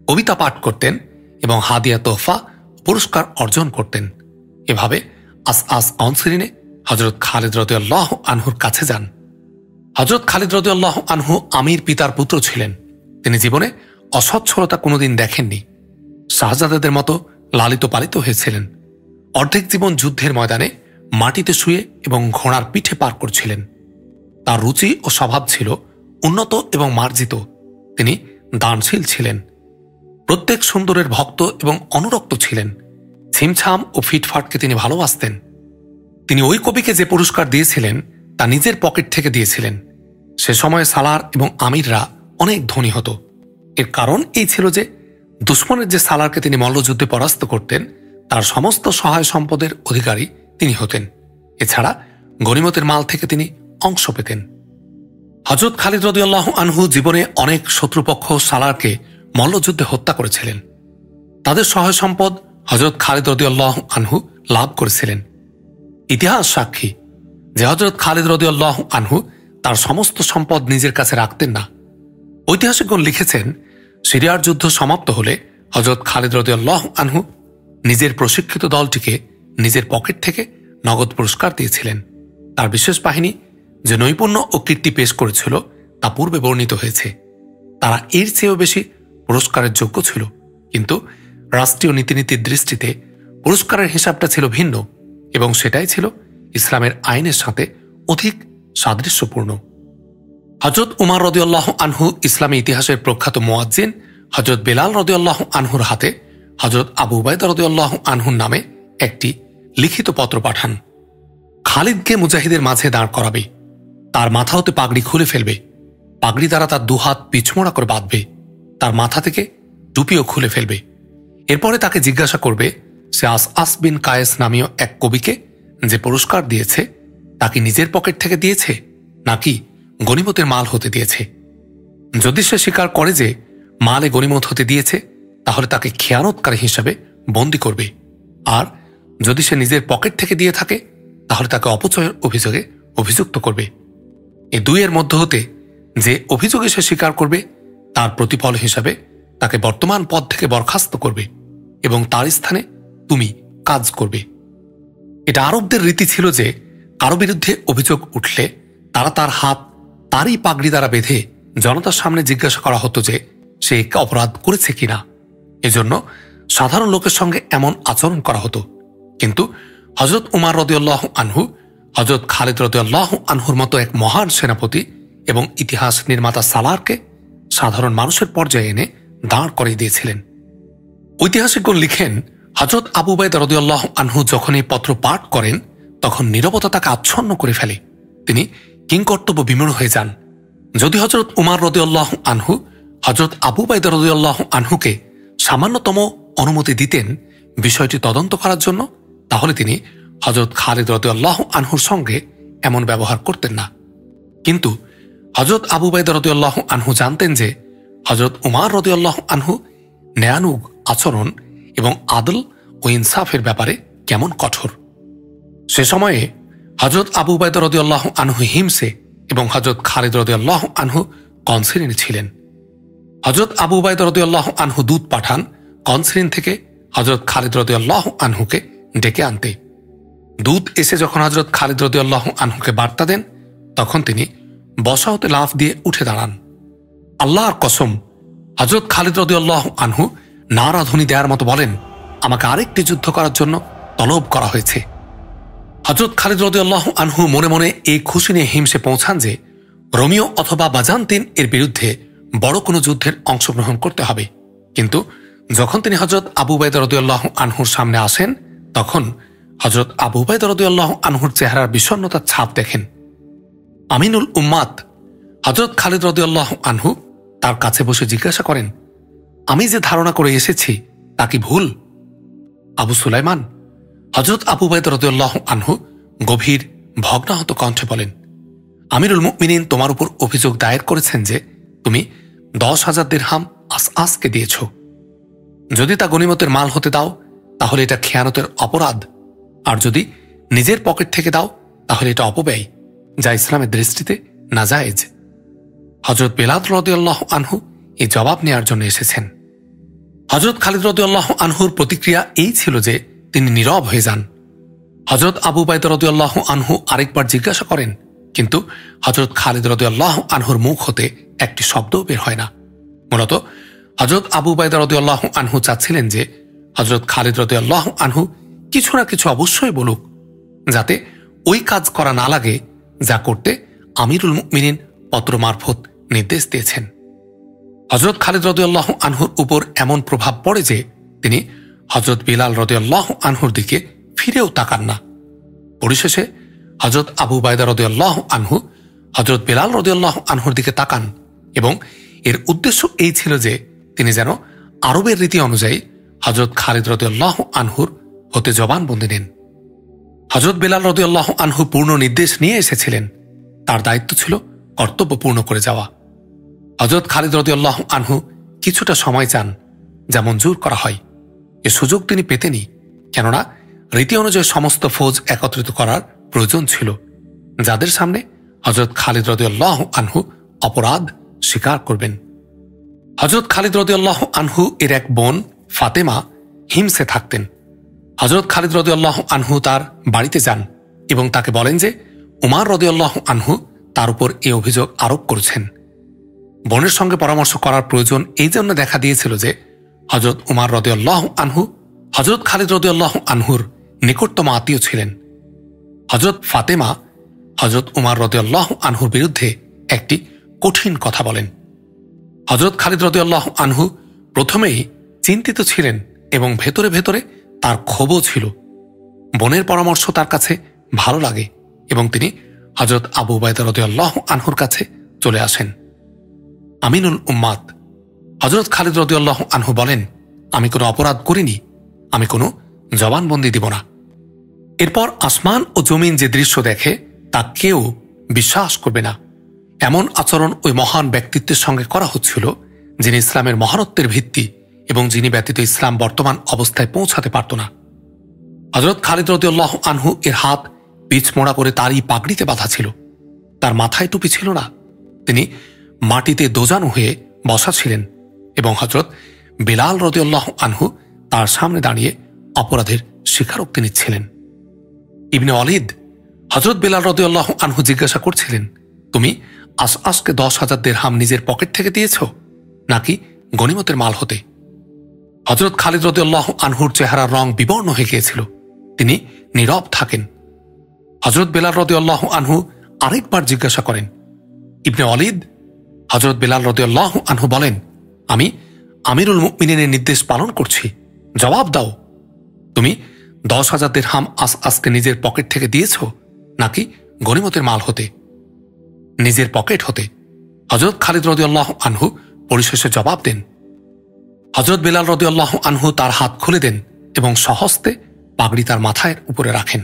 A: কবিতা পাঠ করতেন এবং হাদিয়া তোহফা পুরস্কার অর্জন করতেন। এভাবে আসআস কনসিরিনে হযরত খালিদ রাদিয়াল্লাহু আনহুর কাছে যান। হযরত খালিদ রাদিয়াল্লাহু আনহু আমির পিতার পুত্র ছিলেন। তিনি জীবনে অসচ্ছলতা কোনোদিন দেখেননি। শাহজাদাদের মতো লালিত পালিত হয়েছিলেন। অর্ধেক জীবন যুদ্ধের ময়দানে মাটিতে শুয়ে এবং ঘোড়ার পিঠে পার করছিলেন। তার রুচি ও স্বভাব ছিল উন্নত এবং মার্জিত। তিনি দানশীল ছিলেন। প্রত্যেক সুন্দরের ভক্ত এবং অনুরক্ত ছিলেন। ছিমছাম ও ফিটফাটকে তিনি ভালোবাসতেন। তিনি ওই কবিকে যে পুরস্কার দিয়েছিলেন তা নিজের পকেট থেকে দিয়েছিলেন। সে সময়ে সালার এবং আমিররা অনেক ধনী হতো। এর কারণ এই ছিল যে দুশ্মনের যে সালারকে তিনি মল্লযুদ্ধে পরাস্ত করতেন, তার সমস্ত সহায় সম্পদের অধিকারী তিনি হতেন। এছাড়া গনিমতের মাল থেকে তিনি অংশ পেতেন। হযরত খালিদ রাদিয়াল্লাহু আনহু জীবনে অনেক শত্রুপক্ষ সালারকে মল্লযুদ্ধে হত্যা করেছিলেন। তাদের সহায় সম্পদ হযরত খালিদ রাদিয়াল্লাহু আনহু লাভ করেছিলেন। ইতিহাস সাক্ষী যে হযরত খালিদ রাদিয়াল্লাহু আনহু তার সমস্ত সম্পদ নিজের কাছে রাখতেন না। ঐতিহাসিকগণ লিখেছেন, সিরিয়ার যুদ্ধ সমাপ্ত হলে হযরত খালিদ রাদিয়াল্লাহু আনহু নিজের প্রশিক্ষিত দলটিকে নিজের পকেট থেকে নগদ পুরস্কার দিয়েছিলেন। তার বিশেষ বাহিনী যে নৈপুণ্য ও কীর্তি পেশ করেছিল তা পূর্বে বর্ণিত হয়েছে। তারা এর চেয়েও বেশি পুরস্কারের যোগ্য ছিল, কিন্তু রাষ্ট্রীয় নীতিনীতির দৃষ্টিতে পুরস্কারের হিসাবটা ছিল ভিন্ন এবং সেটাই ছিল ইসলামের আইনের সাথে অধিক সাদৃশ্যপূর্ণ। হযরত উমর রাদিয়াল্লাহু আনহু ইসলামী ইতিহাসের প্রখ্যাত মুয়াজ্জিন হযরত বেলাল রাদিয়াল্লাহু আনহুর হাতে হযরত আবু উবাইদা রাদিয়াল্লাহু আনহুর নামে একটি লিখিত পত্র পাঠান। খালিদকে মুজাহিদের মাঝে দাঁড় করাবে, তার মাথা হতে পাগড়ি খুলে ফেলবে, পাগড়ি দ্বারা তার দুহাত পিছমোড়া করে বাঁধবে, তার মাথা থেকে টুপিও খুলে ফেলবে। এরপরে তাকে জিজ্ঞাসা করবে সে আস বিন কায়েস নামীয় এক কবিকে যে পুরস্কার দিয়েছে তা কি নিজের পকেট থেকে দিয়েছে নাকি গনিমতের মাল হতে দিয়েছে। যদি সে স্বীকার করে যে মালে গনিমত হতে দিয়েছে তাহলে তাকে খেয়ানতকারী হিসাবে বন্দী করবে, আর যদি সে নিজের পকেট থেকে দিয়ে থাকে তাহলে তাকে অপচয়ের অভিযোগে অভিযুক্ত করবে। এই দুইয়ের মধ্যে হতে যে অভিযোগে সে স্বীকার করবে তার প্রতিফল হিসাবে তাকে বর্তমান পদ থেকে বরখাস্ত করবে এবং তার স্থানে তুমি কাজ করবে। এটা আরবদের রীতি ছিল যে কারো বিরুদ্ধে অভিযোগ উঠলে তারা তার হাত তারই পাগড়ি দ্বারা বেঁধে জনতার সামনে জিজ্ঞাসা করা হতো যে সে অপরাধ করেছে কিনা। এজন্য সাধারণ লোকের সঙ্গে এমন আচরণ করা হতো। কিন্তু হযরত উমর রাদিয়াল্লাহু আনহু হযরত খালিদ রাদিয়াল্লাহু আনহুর মতো এক মহান সেনাপতি এবং ইতিহাস নির্মাতা সালারকে সাধারণ মানুষের পর্যায়ে এনে দাঁড় করিয়ে দিয়েছিলেন। ঐতিহাসিকগণ লিখেন, হযরত আবু উবাইদা রাদিয়াল্লাহু আনহু যখন এই পত্র পাঠ করেন তখন নীরবতা তাকে আচ্ছন্ন করে ফেলে। তিনি কিংকর্তব্য বিমূঢ় হয়ে যান। যদি হযরত উমর রাদিয়াল্লাহু আনহু হযরত আবু উবাইদা রাদিয়াল্লাহু আনহুকে সামান্যতম অনুমতি দিতেন বিষয়টি তদন্ত করার জন্য, তাহলে তিনি হযরত খালিদ রাদিয়াল্লাহু আনহুর সঙ্গে এমন ব্যবহার করতেন না। কিন্তু হযরত আবু উবাইদা রাদিয়াল্লাহু আনহু জানতেন যে হযরত উমর রাদিয়াল্লাহু আনহু ন্যায়ানুগ আচরণ এবং আদল ও ইনসাফের ব্যাপারে কেমন কঠোর। সে সময়ে হযরত আবু উবাইদা রাদিয়াল্লাহু আনহু হিমসে এবং হযরত খালিদ রাদিয়াল্লাহু আনহু কনসিরিনে ছিলেন। হযরত আবু উবাইদা রাদিয়াল্লাহু আনহু দূত পাঠান কনসিরিন থেকে হযরত খালিদ রাদিয়াল্লাহু আনহুকে ডেকে আনতে। দূত এসে যখন হযরত খালিদ রাদিয়াল্লাহু আনহুকে বার্তা দেন তখন তিনি বসা হতে লাফ দিয়ে উঠে দাঁড়ান। আল্লাহর কসম, হযরত খালিদ রাদিয়াল্লাহু আনহু নারাধ্বনি দেওয়ার মতো বলেন, আমাকে আরেকটি যুদ্ধ করার জন্য তলব করা হয়েছে। হযরত খালিদ রাদিয়াল্লাহু আনহু মনে মনে এই খুশি নিয়ে হিমসে পৌঁছান যে রোমিও অথবা বাজান্তিন এর বিরুদ্ধে বড় কোনো যুদ্ধের অংশগ্রহণ করতে হবে। কিন্তু যখন তিনি হযরত আবু উবাইদা রাদিয়াল্লাহু আনহুর সামনে আসেন তখন হযরত আবু উবাইদা রাদিয়াল্লাহু আনহুর চেহারার বিষণ্ণতার ছাপ দেখেন। আমিনুল উম্মাত হযরত খালিদ রাদিয়াল্লাহু আনহু তার কাছে বসে জিজ্ঞাসা করেন, আমি যে ধারণা করে এসেছি তা কি ভুল? আবু সুলাইমান হযরত আবু উবাইদা রাদিয়াল্লাহু আনহু গভীর ভগ্নাহত কণ্ঠে বলেন, আমিরুল মুমিনিন তোমার উপর অভিযোগ দায়ের করেছেন যে তুমি 10,000 দিরহাম আসকে দিয়েছ। যদি তা গনিমতের মাল হতে দাও তাহলে এটা খেয়ানতের অপরাধ, আর যদি নিজের পকেট থেকে দাও তাহলে এটা অপব্যয়, যা ইসলামের দৃষ্টিতে নাজায়েজ। হযরত বেলাল রাদিয়াল্লাহু আনহু এই জবাব নেওয়ার জন্য এসেছেন। হযরত খালিদ রাদিয়াল্লাহু আনহুর প্রতিক্রিয়া এই ছিল যে তিনি নীরব হয়ে যান। হযরত আবু উবাইদা রাদিয়াল্লাহু আনহু আরেকবার জিজ্ঞাসা করেন, কিন্তু হযরত খালিদ রাদিয়াল্লাহু আনহুর মুখ হতে একটি শব্দও বের হয় না। মূলত হযরত আবু উবাইদা রাদিয়াল্লাহু আনহু চাচ্ছিলেন যে হযরত খালিদ রাদিয়াল্লাহু আনহু কিছু না কিছু অবশ্যই বলুক, যাতে ওই কাজ করা না লাগে যা করতে আমিরুল মুমিনিন পত্র মারফত নির্দেশ দিয়েছেন। হযরত খালিদ রাদিয়াল্লাহু আনহুর উপর এমন প্রভাব পড়ে যে তিনি হযরত বেলাল রাদিয়াল্লাহু আনহুর দিকে ফিরেও তাকান না। পরিশেষে হযরত আবু উবাইদা রাদিয়াল্লাহু আনহু হযরত বেলাল রাদিয়াল্লাহু আনহুর দিকে তাকান এবং এর উদ্দেশ্য এই ছিল যে তিনি যেন আরবের রীতি অনুযায়ী হযরত খালিদ রাদিয়াল্লাহু আনহুর হতে জবানবন্দি নেন। হযরত বেলাল রাদিয়াল্লাহু আনহু পূর্ণ নির্দেশ নিয়ে এসেছিলেন, তার দায়িত্ব ছিল কর্তব্য পূর্ণ করে যাওয়া। হযরত খালিদ রাদিয়াল্লাহু আনহু কিছুটা সময় চান যা মঞ্জুর করা হয়। এ সুযোগ তিনি পেতেনি, কেননা রীতি অনুযায়ী সমস্ত ফৌজ একত্রিত করার প্রয়োজন ছিল, যাদের সামনে হযরত খালিদ রাদিয়াল্লাহু আনহু অপরাধ স্বীকার করবেন। হযরত খালিদ রাদিয়াল্লাহু আনহু এর এক বোন ফাতেমা হিমসে থাকতেন। হযরত খালিদ রাদিয়াল্লাহু আনহু তার বাড়িতে যান এবং তাকে বলেন যে উমর রাদিয়াল্লাহু আনহু তার উপর এই অভিযোগ আরোপ করেছেন। বোনের সঙ্গে পরামর্শ করার প্রয়োজন এই জন্য দেখা দিয়েছিল যে হযরত উমর রাদিয়াল্লাহু আনহু হযরত খালিদ রাদিয়াল্লাহু আনহুর নিকটতম আত্মীয় ছিলেন। হযরত ফাতেমা হযরত উমর রাদিয়াল্লাহু আনহুর বিরুদ্ধে একটি কঠিন কথা বলেন। হযরত খালিদ রাদিয়াল্লাহু আনহু প্রথমেই চিন্তিত ছিলেন এবং ভেতরে ভেতরে তার ক্ষোভও ছিল। বোনের পরামর্শ তার কাছে ভালো লাগে এবং তিনি হযরত আবু উবাইদা রাদিয়াল্লাহু আনহুর কাছে চলে আসেন। আমিনুল উম্মাত হযরত খালিদ রাদিয়াল্লাহু আনহু বলেন, আমি কোনো অপরাধ করিনি, আমি কোনো জবানবন্দি দিব না। এরপর আসমান ও জমিন যে দৃশ্য দেখে তা কেউ বিশ্বাস করবে না। এমন আচরণ ওই মহান ব্যক্তিত্বের সঙ্গে করা হচ্ছিল যিনি ইসলামের মহানত্বের ভিত্তি এবং যিনি ব্যতীত ইসলাম বর্তমান অবস্থায় পৌঁছাতে পারত না। হযরত খালিদ রাদিয়াল্লাহু আনহু এর হাত পিছমোড়া করে তারই পাগড়িতে বাঁধা ছিল। তার মাথায় টুপি ছিল না। তিনি মাটিতে দোজানো হয়ে বসা ছিলেন এবং হযরত বিলাল রাদিয়াল্লাহু আনহু তার সামনে দাঁড়িয়ে অপরাধের স্বীকারোক্তি নিচ্ছিলেন। ইবনে ওয়ালিদ হযরত বিলাল রাদিয়াল্লাহু আনহু জিজ্ঞাসা করছিলেন, তুমি আসআসকে 10,000 দিরহাম নিজের পকেট থেকে দিয়েছ নাকি গনিমতের মাল হতে? হযরত খালিদ রাদিয়াল্লাহু আনহুর চেহারার রং বিবর্ণ হয়ে গিয়েছিল। তিনি নীরব থাকেন। হযরত বিলাল রাদিয়াল্লাহু আনহু আরেকবার জিজ্ঞাসা করেন, ইবনে ওয়ালিদ? হযরত বিলাল রাদিয়াল্লাহু আনহু বলেন, আমি আমিরুল মুমিনিনের নির্দেশ পালন করছি, জবাব দাও। তুমি 10,000 দিরহাম আসআসকে নিজের পকেট থেকে দিয়েছ নাকি গনিমতের মাল হতে? নিজের পকেট হতে। হযরত খালিদ রাদিয়াল্লাহু আনহু পরিশেষে জবাব দেন। হযরত বিলাল রাদিয়াল্লাহু আনহু তার হাত খুলে দেন এবং সহস্তে পাগড়ি তার মাথার উপরে রাখেন।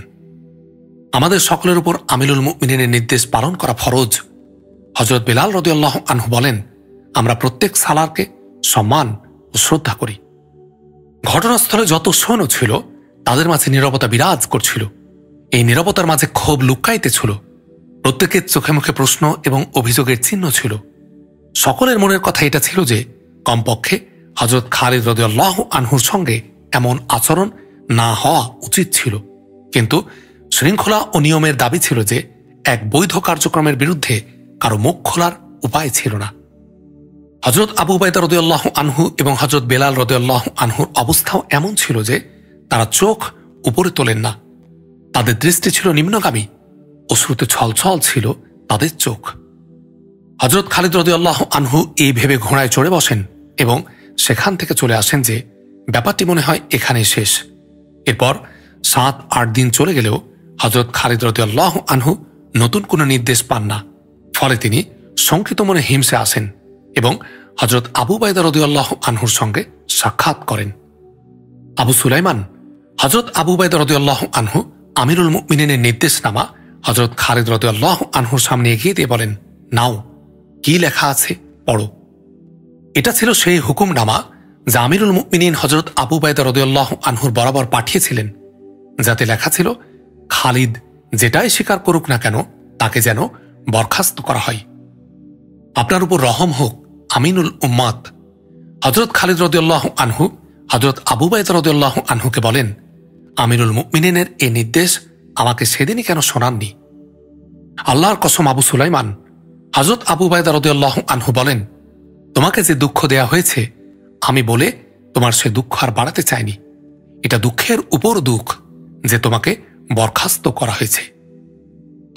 A: আমাদের সকলের উপর আমিরুল মুমিনিনের নির্দেশ পালন করা ফরজ। হযরত বিলাল রাদিয়াল্লাহু আনহু বলেন, আমরা প্রত্যেক সালারকে সম্মান ও শ্রদ্ধা করি। ঘটনাস্থলে যত সৈন্য ছিল তাদের মাঝে নীরবতা বিরাজ করছিল। এই নীরবতার মাঝে ক্ষোভ লুকাইতেছিল। প্রত্যেকের চোখে মুখে প্রশ্ন এবং অভিযোগের চিহ্ন ছিল। সকলের মনের কথা এটা ছিল যে কমপক্ষে হযরত খালিদ রাদিয়াল্লাহু আনহুর সঙ্গে এমন আচরণ না হওয়া উচিত ছিল, কিন্তু শৃঙ্খলা ও নিয়মের দাবি ছিল যে এক বৈধ কার্যক্রমের বিরুদ্ধে কারো মুখ খোলার উপায় ছিল না। হযরত আবু উবাইদা রাদিয়াল্লাহু আনহু এবং হযরত বেলাল রাদিয়াল্লাহু আনহুর অবস্থাও এমন ছিল যে তারা চোখ উপরে তোলেন না। তাদের দৃষ্টি ছিল নিম্নগামী। অশ্রুতে ছলছল ছিল তাদের চোখ। হযরত খালিদ রাদিয়াল্লাহু আনহু এই ভেবে ঘোড়ায় চড়ে বসেন এবং সেখান থেকে চলে আসেন যে ব্যাপারটি মনে হয় এখানেই শেষ। এরপর 7-8 দিন চলে গেলেও হযরত খালিদ রাদিয়াল্লাহু আনহু নতুন কোনো নির্দেশ পান না। ফলে তিনি শঙ্কিত মনে হিমসে আসেন এবং হযরত আবু উবাইদা রাদিয়াল্লাহু আনহুর সঙ্গে সাক্ষাৎ করেন। আবু সুলাইমান হযরত আবু উবাইদা রাদিয়াল্লাহু আনহু আমিরুল মুমিনিনের নির্দেশনামা হযরত খালিদ রাদিয়াল্লাহু আনহুর সামনে এগিয়ে দিয়ে বলেন, নাও, কি লেখা আছে পড়ো। এটা ছিল সেই হুকুমনামা যা আমিরুল মুমিনিন হযরত আবু উবাইদা রাদিয়াল্লাহু আনহুর বরাবর পাঠিয়েছিলেন, যাতে লেখা ছিল খালিদ যেটাই স্বীকার করুক না কেন তাকে যেন বরখাস্ত করা হয়। আপনার উপর রহম হোক আমিনুল উম্মাত। হযরত খালিদ রাদিয়াল্লাহু আনহু হযরত আবু উবাইদা রাদিয়াল্লাহু আনহুকে বলেন, আমিরুল মুমিনিনের এই নির্দেশ আমাকে সেদিনই কেন শোনাননি? আল্লাহর কসম আবু সুলাইমান, হযরত আবু উবাইদা রাদিয়াল্লাহু আনহু বলেন, তোমাকে যে দুঃখ দেয়া হয়েছে আমি বলে তোমার সে দুঃখ আর বাড়াতে চাইনি। এটা দুঃখের উপর দুঃখ যে তোমাকে বরখাস্ত করা হয়েছে।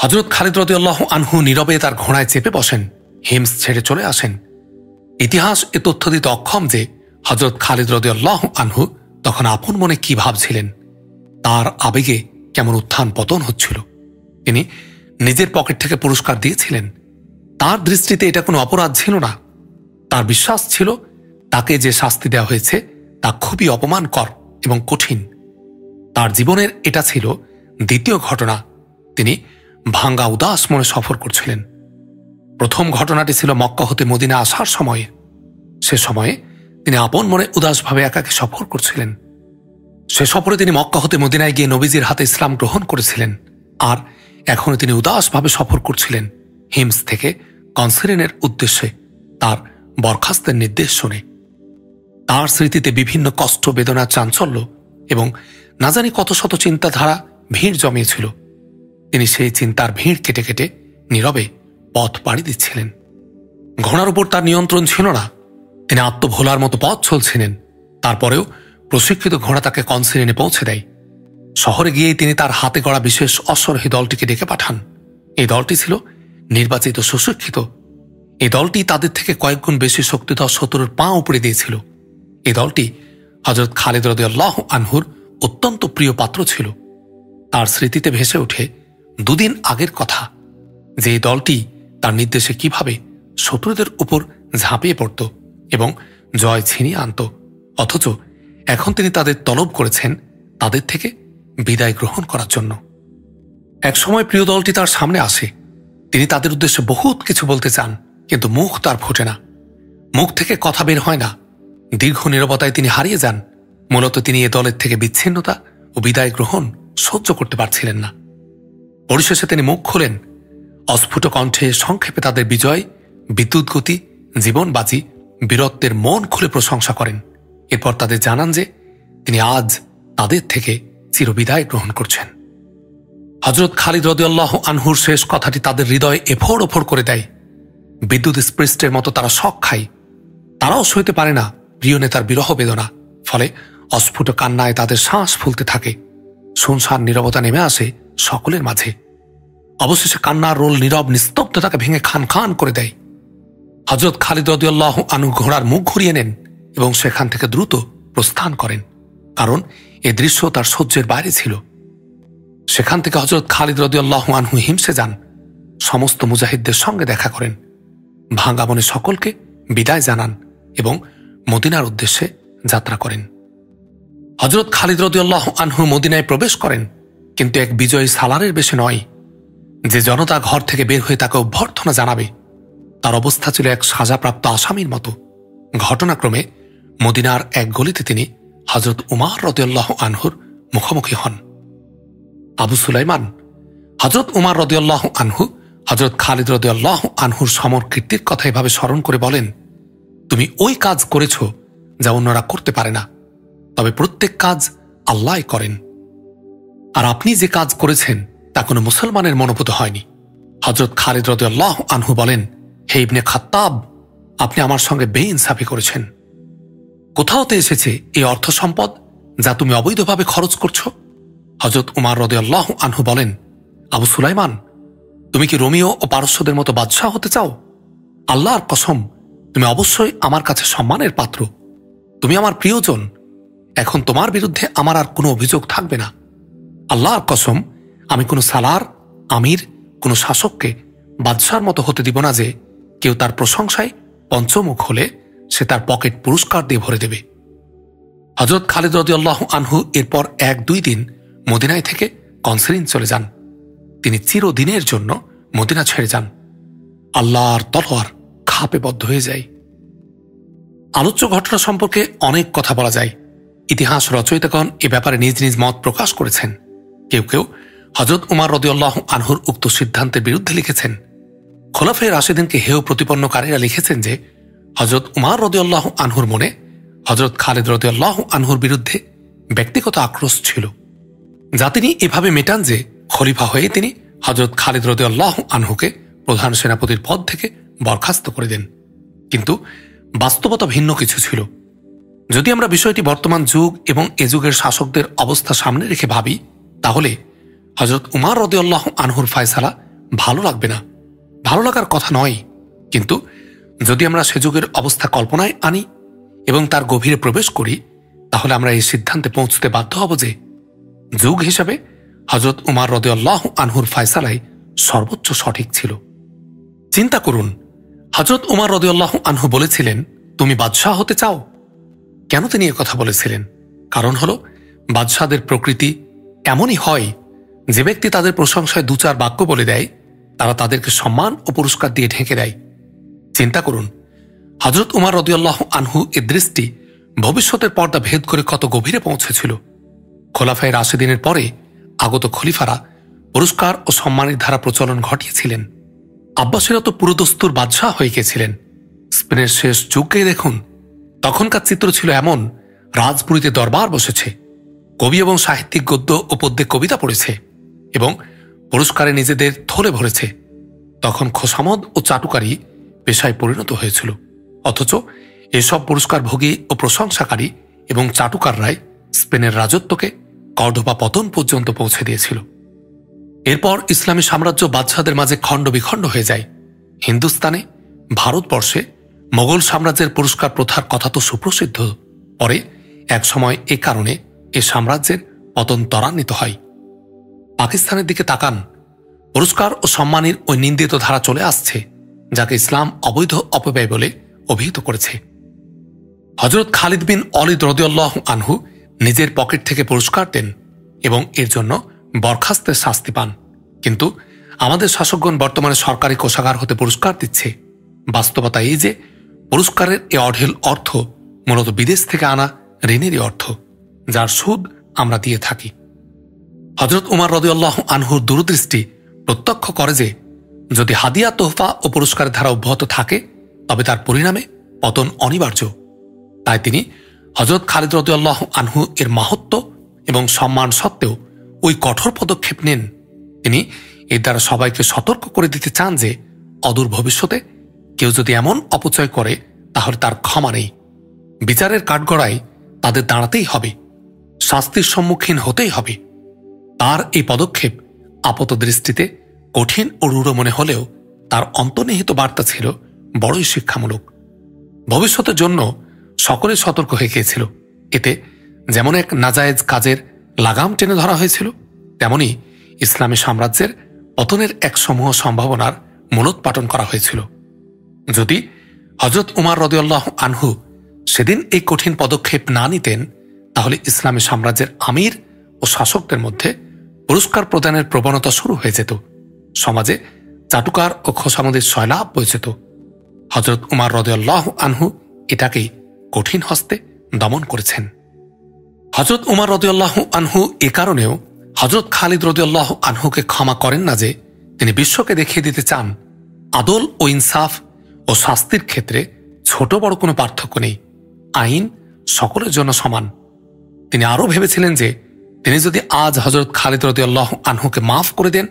A: হযরত খালিদ রাদিয়াল্লাহু আনহু নীরবে তার ঘোড়ায় চেপে বসেন, হিমস ছেড়ে চলে আসেন। ইতিহাস এ তথ্য দিতে অক্ষম যে হযরত খালিদ রাদিয়াল্লাহু আনহু তখন আপন মনে কি ভাবছিলেন, তার আবেগে কেমন উত্থান পতন হচ্ছিল। তিনি নিজের পকেট থেকে পুরস্কার দিয়েছিলেন। তার দৃষ্টিতে এটা কোনো অপরাধ ছিল না। তার বিশ্বাস ছিল তাকে যে শাস্তি দেওয়া হয়েছে তা খুবই অপমানকর এবং কঠিন। তার জীবনের এটা ছিল দ্বিতীয় ঘটনা। তিনি ভাঙ্গা উদাস মনে সফর করছিলেন। প্রথম ঘটনাটি ছিল মক্কা হতে মদিনা আসার সময়ে। সে সময়ে তিনি আপন মনে উদাসভাবে একাকী সফর করছিলেন। সে সফরে তিনি মক্কা হতে মদিনায় গিয়ে নবীজির হাতে ইসলাম গ্রহণ করেছিলেন, আর এখনো তিনি উদাসভাবে সফর করছিলেন হিমস থেকে কনসিরিনের উদ্দেশ্যে তার বরখাস্তের নির্দেশ শুনে। তার স্মৃতিতে বিভিন্ন কষ্ট, বেদনা, চাঞ্চল্য এবং না জানি কত শত চিন্তাধারা ভিড় জমিয়েছিল। তিনি সেই চিন্তার ভিড় কেটে কেটে নীরবে পথ পাড়ি দিচ্ছিলেন। ঘোড়ার উপর তার নিয়ন্ত্রণ ছিল না, তিনি আত্মভোলার মতো পথ চলছিলেন। তারপরেও প্রশিক্ষিত ঘোড়া তাকে কনসিলিনে পৌঁছে দেয়। শহরে গিয়েই তিনি তার হাতে গড়া বিশেষ অশ্বারোহী দলটিকে ডেকে পাঠান। এই দলটি ছিল নির্বাচিত সুশিক্ষিত। এই দলটি তাদের থেকে কয়েক গুণ বেশি শক্তিধর শত্রুর পা উপড়ে দিয়েছিল। এই দলটি হযরত খালিদ রাদিয়াল্লাহু আনহুর অত্যন্ত প্রিয় পাত্র ছিল। তার স্মৃতিতে ভেসে ওঠে দুদিন আগের কথা, যে এই দলটি তার নির্দেশে কিভাবে শত্রুদের উপর ঝাঁপিয়ে পড়ত এবং জয় ছিনিয়ে আনত, অথচ এখন তিনি তাদের তলব করেছেন তাদের থেকে বিদায় গ্রহণ করার জন্য। একসময় প্রিয় দলটি তার সামনে আসে। তিনি তাদের উদ্দেশ্যে বহুত কিছু বলতে চান, কিন্তু মুখ তার ফোটে না, মুখ থেকে কথা বের হয় না। দীর্ঘ নীরবতায় তিনি হারিয়ে যান। মূলত তিনি এ দলের থেকে বিচ্ছিন্নতা ও বিদায় গ্রহণ সহ্য করতে পারছিলেন না। পরিশেষে তিনি মুখ খোলেন। অস্ফুট কণ্ঠে সংক্ষেপে তাদের বিজয়, বিদ্যুৎ গতি, জীবনবাজি, বীরত্বের মন খুলে প্রশংসা করেন। এরপর তাদের জানান যে তিনি আজ তাদের থেকে চিরবিদায় গ্রহণ করছেন। হযরত খালিদ রাদিয়াল্লাহু আনহুর শেষ কথাটি তাদের হৃদয়ে এফোড় ওফোড় করে দেয়। বিদ্যুৎ স্পৃষ্টের মতো তারা শক খায়। তারাও সইতে পারে না প্রিয় নেতার বিরহ বেদনা। ফলে অস্ফুট কান্নায় তাদের শ্বাস ফুলতে থাকে। শুনশান নীরবতা নেমে আসে সকলের মাঝে। অবশেষে কান্নার রোল নীরব নিস্তব্ধতাকে ভেঙে খান খান করে দেয়। হযরত খালিদ রাদিয়াল্লাহু আনহু ঘোড়ার মুখ ঘুরিয়ে নেন এবং সেখান থেকে দ্রুত প্রস্থান করেন, কারণ এ দৃশ্য তার সহ্যের বাইরে ছিল। সেখান থেকে হযরত খালিদ রাদিয়াল্লাহু আনহু হিমসে যান। সমস্ত মুজাহিদদের সঙ্গে দেখা করেন, ভাঙা মনে সকলকে বিদায় জানান এবং মদিনার উদ্দেশ্যে যাত্রা করেন। হযরত খালিদ রাদিয়াল্লাহু আনহু মদিনায় প্রবেশ করেন, কিন্তু এক বিজয়ী সালারের বেশে নয়। যে জনতা ঘর থেকে বের হয়ে তাকে অভ্যর্থনা জানাবে, তার অবস্থা ছিল এক সাজাপ্রাপ্ত আসামির মতো। ঘটনাক্রমে মদিনার এক গলিতে তিনি হযরত উমার রাদিয়াল্লাহু আনহুর মুখোমুখি হন। আবু সুলাইমান হযরত উমার রাদিয়াল্লাহু আনহু হযরত খালিদ রাদিয়াল্লাহু আনহুর সমর কীর্তির কথা এভাবে স্মরণ করে বলেন, তুমি ওই কাজ করেছ যা অন্যরা করতে পারে না, তবে প্রত্যেক কাজ আল্লাহ করেন। আর আপনি যে কাজ করেছেন তা কোনো মুসলমানের মনোভূত হয়নি। হযরত খালিদ রাদিয়াল্লাহু আনহু বলেন, হে ইবনে খাত্তাব, আপনি আমার সঙ্গে বেইনসাফি করেছেন। কোথাওতে এসেছে এই অর্থ সম্পদ যা তুমি অবৈধভাবে খরচ করছো? হযরত উমার রাদিয়াল্লাহু আনহু বলেন, আবু সুলাইমান, তুমি কি রোমিও ও পারস্যদের মতো বাদশাহ হতে চাও? আল্লাহর কসম, তুমি অবশ্যই আমার কাছে সম্মানের পাত্র। তুমি আমার প্রিয়জন। এখন তোমার বিরুদ্ধে আমার আর কোনো অভিযোগ থাকবে না। আল্লাহর কসম, আমি কোনো সালার, আমির, কোনো শাসককে বাদশার মতো হতে দিব না যে কেউ তার প্রশংসায় পঞ্চমুখ হলে সে তার পকেট পুরস্কার দিয়ে ভরে দেবে। হযরত খালিদ রাদিয়াল্লাহু আনহু এরপর 1-2 দিন মদিনায় থেকে কনসিলিন চলে যান। তিনি চিরদিনের জন্য মদিনা ছেড়ে যান। আল্লাহর তলোয়ার খাপে বদ্ধ হয়ে যায়। আলোচ্য ঘটনা সম্পর্কে অনেক কথা বলা যায়। ইতিহাস রচয়িতাগণ এ ব্যাপারে নিজ নিজ মত প্রকাশ করেছেন। কেউ কেউ হযরত উমার রাদিয়াল্লাহু আনহুর উক্ত সিদ্ধান্তের বিরুদ্ধে লিখেছেন। খোলাফায়ে রাশিদিনকে হেয় প্রতিপন্নকারীরা লিখেছেন যে হযরত উমার রাদিয়াল্লাহু আনহুর মনে হযরত খালিদ রাদিয়াল্লাহু আনহুর বিরুদ্ধে ব্যক্তিগত আক্রোশ ছিল, যা তিনি এভাবে মেটান যে খলিফা হয়ে তিনি হযরত খালিদ রাদিয়াল্লাহু আনহুকে প্রধান সেনাপতির পদ থেকে বরখাস্ত করে দেন। কিন্তু বাস্তবতা ভিন্ন কিছু ছিল। যদি আমরা বিষয়টি বর্তমান যুগ এবং এ যুগের শাসকদের অবস্থা সামনে রেখে ভাবি, তাহলে হযরত উমার রাদিয়াল্লাহু আনহুর ফয়সালা ভালো লাগবে না। ভালো লাগার কথা নয়, কিন্তু যদি আমরা সে যুগের অবস্থা কল্পনায় আনি এবং তার গভীরে প্রবেশ করি, তাহলে আমরা এই সিদ্ধান্তে পৌঁছতে বাধ্য হব যে যুগ হিসাবে হযরত উমার রাদিয়াল্লাহু আনহুর ফয়সালাই সর্বোচ্চ সঠিক ছিল। চিন্তা করুন, হযরত উমার রাদিয়াল্লাহু আনহু বলেছিলেন, তুমি বাদশাহ হতে চাও? কেন তিনি কথা বলেছিলেন? কারণ হল, বাদশাহদের প্রকৃতি এমনই হয়, যে ব্যক্তি তাদের প্রশংসায় 2-4 বাক্য বলে দেয়, তারা তাদেরকে সম্মান ও পুরস্কার দিয়ে ঢেকে দেয়। চিন্তা করুন, হযরত উমার রাদিয়াল্লাহু আনহু এর দৃষ্টি ভবিষ্যতের পর্দা ভেদ করে কত গভীরে পৌঁছেছিল। খোলাফায়ে রাশিদিনের পরে আগত খলিফারা পুরস্কার ও সম্মানের ধারা প্রচলন ঘটিয়েছিলেন। আব্বাসীরা তো পুরোদস্তুর বাদশাহ হয়ে গিয়েছিলেন। স্পেনের শেষ যুগকে দেখুন, তখনকার চিত্র ছিল এমন, রাজপুরীতে দরবার বসেছে। কবি এবং সাহিত্যিক গদ্য ও পদ্যে কবিতা পড়েছে এবং পুরস্কারে নিজেদের থলে ভরেছে, তখন খোসামদ ও চাটুকারি পেশায় পরিণত হয়েছিল। অথচ এসব পুরস্কারভোগী ও প্রশংসাকারী এবং চাটুকাররাই স্পেনের রাজত্বকে কর্ডোবা পতন পর্যন্ত পৌঁছে দিয়েছিল। এরপর ইসলামী সাম্রাজ্য বাদশাহদের মাঝে খণ্ড বিখণ্ড হয়ে যায়। হিন্দুস্তানে, ভারতবর্ষে মোগল সাম্রাজ্যের পুরস্কার প্রথার কথা তো সুপ্রসিদ্ধ। পরে একসময় এ কারণে এ সাম্রাজ্যের পতন ত্বরান্বিত হয়। পাকিস্তানের দিকে তাকান, পুরস্কার ও সম্মানের ওই নিন্দিত ধারা চলে আসছে, যাকে ইসলাম অবৈধ অপব্যয় বলে অভিহিত করেছে। হযরত খালিদ বিন ওলীদ রাদিয়াল্লাহু আনহু নিজের পকেট থেকে পুরস্কার দেন এবং এর জন্য বরখাস্তের শাস্তি পান। কিন্তু আমাদের শাসকগণ বর্তমানে সরকারি কোষাগার হতে পুরস্কার দিচ্ছে। বাস্তবতা এই যে পুরস্কারের এ অঢেল অর্থ মূলত বিদেশ থেকে আনা ঋণেরই অর্থ, যার সুদ আমরা দিয়ে থাকি। হযরত উমর রাদিয়াল্লাহু আনহুর দূরদৃষ্টি প্রত্যক্ষ করে যে যদি হাদিয়া, তোহফা ও পুরস্কারের ধারা অব্যাহত থাকে তবে তার পরিণামে পতন অনিবার্য। তাই তিনি হযরত খালিদ রাদিয়াল্লাহু আনহু এর মাহাত্ম্য এবং সম্মান সত্ত্বেও ওই কঠোর পদক্ষেপ নেন। তিনি এর দ্বারা সবাইকে সতর্ক করে দিতে চান যে অদূর ভবিষ্যতে কেউ যদি এমন অপচয় করে তাহলে তার ক্ষমা নেই। বিচারের কাঠগড়ায় তাদের দাঁড়াতেই হবে, শাস্তির সম্মুখীন হতেই হবে। তার এই পদক্ষেপ আপাত দৃষ্টিতে কঠিন ও রূঢ় মনে হলেও তার অন্তর্নিহিত বার্তা ছিল বড়ই শিক্ষামূলক। ভবিষ্যতের জন্য সকলে সতর্ক হয়ে গিয়েছিল। এতে যেমন এক নাজায়েজ কাজের লাগাম টেনে ধরা হয়েছিল, তেমনি ইসলামী সাম্রাজ্যের পতনের এক সমূহ সম্ভাবনার মূলোৎপাটন করা হয়েছিল। যদি হযরত উমর রাদিয়াল্লাহু আনহু সেদিন এই কঠিন পদক্ষেপ না নিতেন, তাহলে ইসলামী সাম্রাজ্যের আমির ও শাসকদের মধ্যে পুরস্কার প্রদানের প্রবণতা শুরু হয়ে যেত। সমাজে চাটুকার ও খোসামদের সয়লাভ বয়ে যেত। হযরত উমর রাদিয়াল্লাহু আনহু এটাকেই কঠিন হস্তে দমন করেছেন। হযরত উমর রাদিয়াল্লাহু আনহু এ কারণেও হযরত খালিদ রাদিয়াল্লাহু আনহুকে ক্ষমা করেন না যে তিনি বিশ্বকে দেখিয়ে দিতে চান আদল ও ইনসাফ ও শাস্তির ক্ষেত্রে ছোট বড় কোনো পার্থক্য নেই, আইন সকলের জন্য সমান। তিনি আরও ভেবেছিলেন যে তিনি যদি আজ হযরত খালিদ রাদিয়াল্লাহু আনহুকে মাফ করে দেন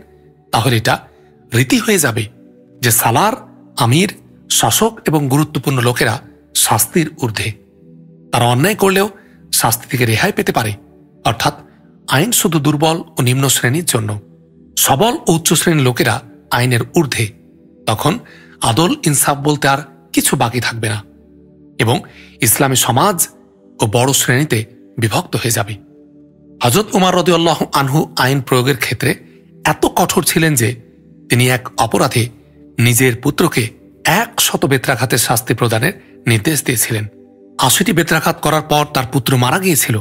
A: তাহলে এটা রীতি হয়ে যাবে যে সালার, আমির, শাসক এবং গুরুত্বপূর্ণ লোকেরা শাস্তির ঊর্ধ্বে। তারা অন্যায় করলেও শাস্তি থেকে রেহাই পেতে পারে, অর্থাৎ আইন শুধু দুর্বল ও নিম্ন শ্রেণীর জন্য, সবল ও উচ্চ শ্রেণীর লোকেরা আইনের ঊর্ধ্বে। তখন আদল ইনসাফ বলতে আর কিছু বাকি থাকবে না এবং ইসলামী সমাজ ও বড় শ্রেণীতে বিভক্ত হয়ে যাবে। হযরত উমর রাদিয়াল্লাহু আনহু আইন প্রয়োগের ক্ষেত্রে এত কঠোর ছিলেন যে তিনি এক অপরাধে নিজের পুত্রকে 100 বেত্রাঘাতের শাস্তি প্রদানের নির্দেশ দিয়েছিলেন। 80টি বেত্রাঘাত করার পর তার পুত্র মারা গিয়েছিল।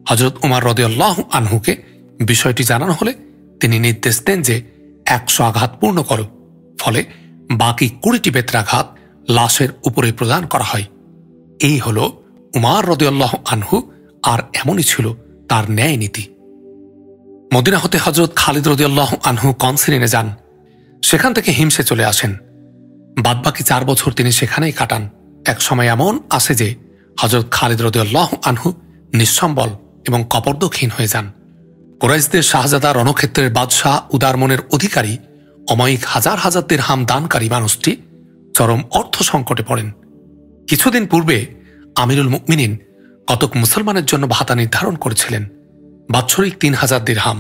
A: হযরত উমর রাদিয়াল্লাহু আনহুকে বিষয়টি জানানো হলে তিনি নির্দেশ দেন যে 100 আঘাত পূর্ণ করো। ফলে বাকি 20টি বেত্রাঘাত লাশের উপরে প্রদান করা হয়। এই হল উমর রাদিয়াল্লাহু আনহু, আর এমনই ছিল তার ন্যায় নীতি। মদিনা হতে হযরত খালিদ রাদিয়াল্লাহু আনহু কনসিলিনে যান। সেখান থেকে হিমসে চলে আসেন। বাদবাকি 4 বছর তিনি সেখানেই কাটান। এক সময় এমন আসে যে হযরত খালিদ রাদিয়াল্লাহু আনহু নিঃসম্বল এবং কপর্দকহীন হয়ে যান। কুরাইশদের শাহজাদা, রণক্ষেত্রের বাদশাহ, উদার মনের অধিকারী, অমায়িক হাজার হাজার দিরহাম দানকারী মানুষটি চরম অর্থ সংকটে পড়েন। কিছুদিন পূর্বে আমিরুল মুমিনিন কতক মুসলমানের জন্য ভাতা নির্ধারণ করেছিলেন, বাৎসরিক 3000 দিরহাম।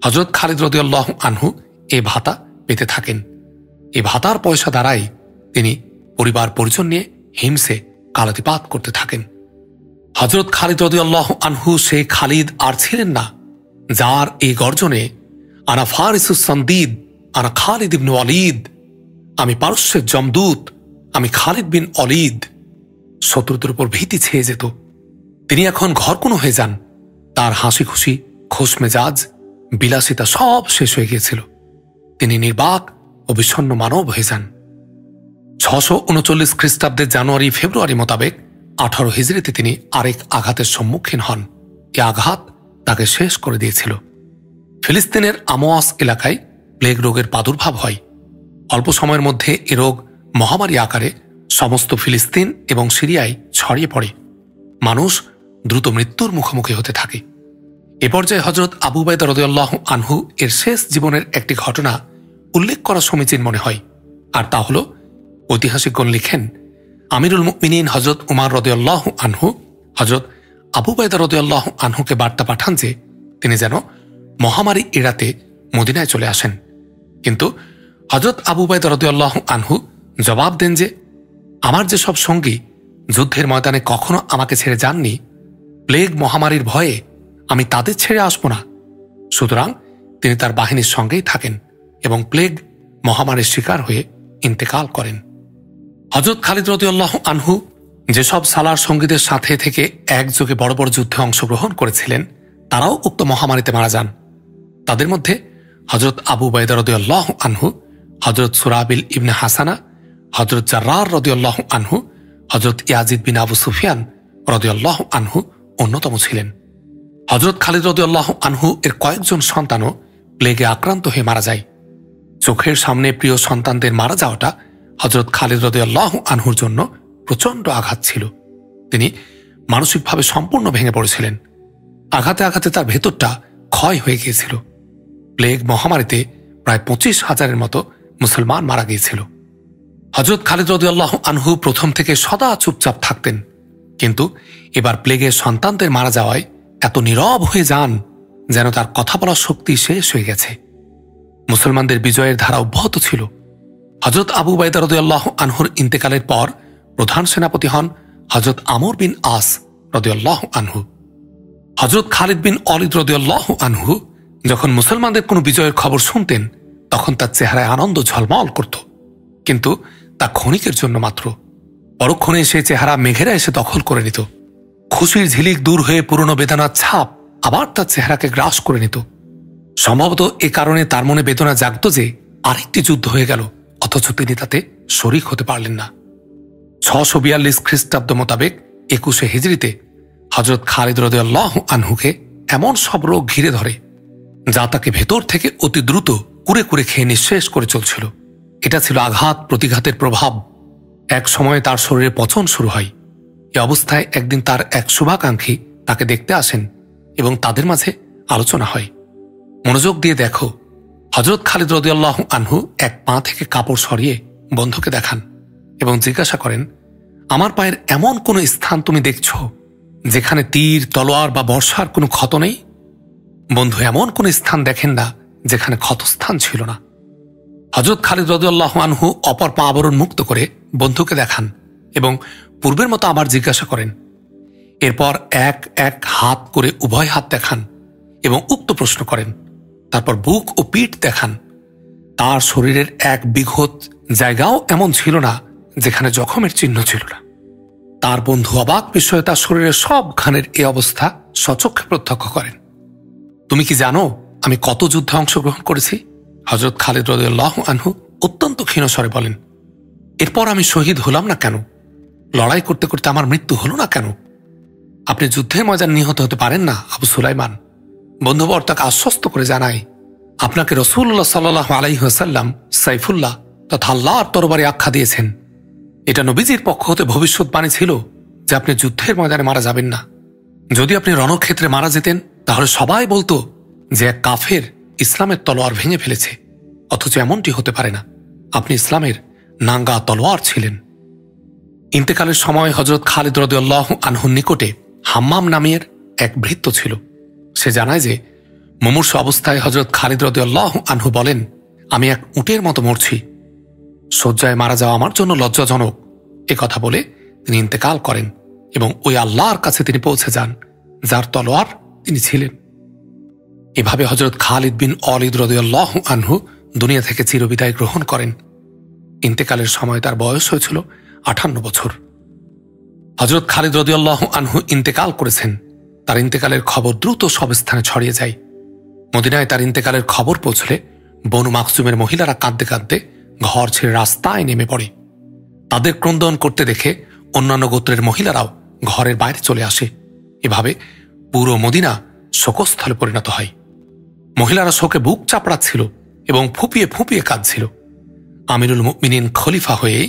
A: হযরত খালিদ রাদিয়াল্লাহু আনহু এ ভাতা পেতে থাকেন। এ ভাতার পয়সা দ্বারাই তিনি পরিবার পরিজন নিয়ে হিমসে কালাতিপাত করতে থাকেন। হযরত খালিদ রাদিয়াল্লাহু আনহু সেই খালিদ আর ছিলেন না যার এই গর্জনে আনা ফারিসুস সন্দিদ, আনা খালিদ ইবনে ওয়ালিদ, আমি পারস্যের জমদূত, আমি খালিদ বিন ওয়ালিদ। শত্রুদের উপর ভীতি ছেয়ে যেত। তিনি এখন ঘরকুনো হয়ে যান। তার হাসি খুশি, খোশ মেজাজ, বিলাসিতা সব শেষ হয়ে গিয়েছিল। তিনি নির্বাক ও বিষণ্ণ মানব হয়ে যান। 639 খ্রিস্টাব্দের জানুয়ারি ফেব্রুয়ারি মোতাবেক 18 হিজরিতে তিনি আরেক আঘাতের সম্মুখীন হন। এ আঘাত তাকে শেষ করে দিয়েছিল। ফিলিস্তিনের আমোয়াস এলাকায় প্লেগ রোগের প্রাদুর্ভাব হয়। অল্প সময়ের মধ্যে এ রোগ মহামারী আকারে সমস্ত ফিলিস্তিন এবং সিরিয়ায় ছড়িয়ে পড়ে। মানুষ দ্রুত মৃত্যুর মুখোমুখি হতে থাকে। এ পর্যায়ে হযরত আবু উবাইদা রাদিয়াল্লাহু আনহু এর শেষ জীবনের একটি ঘটনা উল্লেখ করা সমীচীন মনে হয়, আর তা হল ঐতিহাসিকগণ লিখেন, আমিরুল মুমিনিন হযরত উমর রাদিয়াল্লাহু আনহু হযরত আবু উবাইদা রাদিয়াল্লাহু আনহুকে বার্তা পাঠান যে তিনি যেন মহামারী এড়াতে মদিনায় চলে আসেন। কিন্তু হযরত আবু উবাইদা রাদিয়াল্লাহু আনহু জবাব দেন যে আমার যেসব সঙ্গী যুদ্ধের ময়দানে কখনো আমাকে ছেড়ে যাননি, প্লেগ মহামারীর ভয়ে আমি তাদের ছেড়ে আসব না। সুতরাং তিনি তার বাহিনীর সঙ্গেই থাকেন এবং প্লেগ মহামারীর শিকার হয়ে ইন্তেকাল করেন। হযরত খালিদ রাদিয়াল্লাহু আনহু যেসব সালার সঙ্গীদের সাথে থেকে একযোগে বড় বড় যুদ্ধে অংশগ্রহণ করেছিলেন, তারাও উক্ত মহামারীতে মারা যান। তাদের মধ্যে হযরত আবু উবাইদা রাদিয়াল্লাহু আনহু, হযরত সুরাবিল ইবনে হাসানা, হযরত জাররার রাদিয়াল্লাহু আনহু, হযরত ইয়াজিদ বিন আবু সুফিয়ান রাদিয়াল্লাহু আনহু অন্যতম ছিলেন। হযরত খালিদ রাদিয়াল্লাহু আনহু এর কয়েকজন সন্তানও প্লেগে আক্রান্ত হয়ে মারা যায়। চোখের সামনে প্রিয় সন্তানদের মারা যাওয়াটা হযরত খালিদ রাদিয়াল্লাহু আনহুর জন্য প্রচণ্ড আঘাত ছিল। তিনি মানসিকভাবে সম্পূর্ণ ভেঙে পড়েছিলেন। আঘাতে আঘাতে তার ভেতরটা ক্ষয় হয়ে গিয়েছিল। প্লেগ মহামারীতে প্রায় 25,000-এর মতো মুসলমান মারা গিয়েছিল। হযরত খালিদ রাদিয়াল্লাহু আনহু প্রথম থেকে সদা চুপচাপ থাকতেন, কিন্তু এবার প্লেগের সন্তানদের মারা যাওয়ায় এত নীরব হয়ে যান যেন তার কথা বলার শক্তি শেষ হয়ে গেছে। মুসলমানদের বিজয়ের ধারা অব্যাহত ছিল। হযরত আবু উবাইদা রাদিয়াল্লাহু আনহুর ইন্তেকালের পর প্রধান সেনাপতি হন হযরত আমর বিন আস রাদিয়াল্লাহু আনহু। হযরত খালিদ বিন ওয়ালিদ রাদিয়াল্লাহু আনহু যখন মুসলমানদের কোনো বিজয়ের খবর শুনতেন, তখন তার চেহারায় আনন্দ ঝলমল করত, কিন্তু তা ক্ষণিকের জন্য মাত্র। পরক্ষণে সেই চেহারা মেঘেরা এসে দখল করে নিত। খুশির ঝিলিক দূর হয়ে পুরনো বেদনার ছাপ আবার তার চেহারাকে গ্রাস করে নিত। সম্ভবত এ কারণে তার মনে বেদনা জাগত যে আরেকটি যুদ্ধ হয়ে গেল, অথচ তিনি তাতে শরিক হতে পারলেন না। 642 খ্রিস্টাব্দ মোতাবেক 21 হিজরিতে হযরত খালিদ রাদিয়াল্লাহু আনহুকে এমন সব রোগ ঘিরে ধরে যা তাকে ভেতর থেকে অতি দ্রুত কুরে কুরে খেয়ে নিঃশেষ করে চলছিল। এটা ছিল আঘাত প্রতিঘাতের প্রভাব। এক সময়ে তার শরীরে পচন শুরু হয়। এ অবস্থায় একদিন তার এক শুভাকাঙ্ক্ষী তাকে দেখতে আসেন এবং তাদের মাঝে আলোচনা হয়। মনোযোগ দিয়ে দেখো, হযরত খালিদ রাদিয়াল্লাহু আনহু এক পা থেকে কাপড় সরিয়ে বন্ধুকে দেখান এবং জিজ্ঞাসা করেন, আমার পায়ের এমন কোনো স্থান তুমি দেখছ যেখানে তীর, তলোয়ার বা বর্ষার কোনো ক্ষত নেই? বন্ধু এমন কোনো স্থান দেখেন না যেখানে ক্ষতস্থান ছিল না। হযরত খালিদ রাদিয়াল্লাহু আনহু অপর পা আবরণ মুক্ত করে বন্ধুকে দেখান এবং পূর্বের মতো আবার জিজ্ঞাসা করেন। এরপর এক এক হাত করে উভয় হাত দেখান এবং উক্ত প্রশ্ন করেন। তারপর বুক ও পিঠ দেখান। তার শরীরের এক বিঘত জায়গাও এমন ছিল না যেখানে জখমের চিহ্ন ছিল না। তার বন্ধু অবাক বিষয়ে তার শরীরের সব ঘানের এ অবস্থা সচক্ষে প্রত্যক্ষ করেন। তুমি কি জানো আমি কত যুদ্ধে অংশগ্রহণ করেছি? হযরত খালিদ রাদিয়াল্লাহু আনহু অত্যন্ত ক্ষীণ স্বরে বলেন, এরপর আমি শহীদ হলাম না কেন? লড়াই করতে করতে আমার মৃত্যু হলো না কেন? আপনি যুদ্ধের ময়দানে নিহত হতে পারেন না আবু সুলাইমান। বন্ধুবর তাকে আশ্বস্ত করে জানায়, আপনাকে রাসূলুল্লাহ সাল্লাল্লাহু আলাইহি ওয়াসাল্লাম সাইফুল্লাহ তথা আল্লাহর তরবারি আখ্যা দিয়েছেন। এটা নবীজির পক্ষ হতে ভবিষ্যৎবাণী ছিল যে আপনি যুদ্ধের ময়দানে মারা যাবেন না। যদি আপনি রণক্ষেত্রে মারা যেতেন তাহলে সবাই বলতো যে এক কাফের ইসলামের তলোয়ার ভেঙে ফেলেছে, অথচ এমনটি হতে পারে না। আপনি ইসলামের নাঙ্গা তলোয়ার ছিলেন। ইন্তেকালের সময় হযরত খালিদ রাদিয়াল্লাহু আনহুর নিকটে হাম্মাম নামের এক ভৃত্য ছিল। সে জানায় যে মুমূর্ষু অবস্থায় হযরত খালিদ রাদিয়াল্লাহু আনহু বলেন, আমি এক উটের মতো মরছি। শয্যায় মারা যাওয়া আমার জন্য লজ্জাজনক। এ কথা বলে তিনি ইন্তেকাল করেন এবং ওই আল্লাহর কাছে তিনি পৌঁছে যান যার তলোয়ার তিনি ছিলেন। এভাবে হযরত খালিদ বিন ওয়ালিদ রাদিয়াল্লাহু আনহু দুনিয়া থেকে চিরবিদায় গ্রহণ করেন। ইন্তেকালের সময় তার বয়স হয়েছিল 58 বছর। হযরত খালিদ রাদিয়াল্লাহু আনহু ইন্তেকাল করেছেন। তার ইন্তেকালের খবর দ্রুত সব স্থানে ছড়িয়ে যায়। মদিনায় তার ইন্তেকালের খবর পৌঁছলে বনু মাখজুমের মহিলারা কাঁদতে কাঁদতে ঘর ছেড়ে রাস্তায় নেমে পড়ে। তাদের ক্রন্দন করতে দেখে অন্যান্য গোত্রের মহিলারাও ঘরের বাইরে চলে আসে। এভাবে পুরো মদিনা শোকস্থলে পরিণত হয়। মহিলারা শোকে বুক চাপড়াচ্ছিল এবং ফুঁপিয়ে ফুঁপিয়ে কাঁদছিল। আমিরুল মুমিনিন খলিফা হয়ে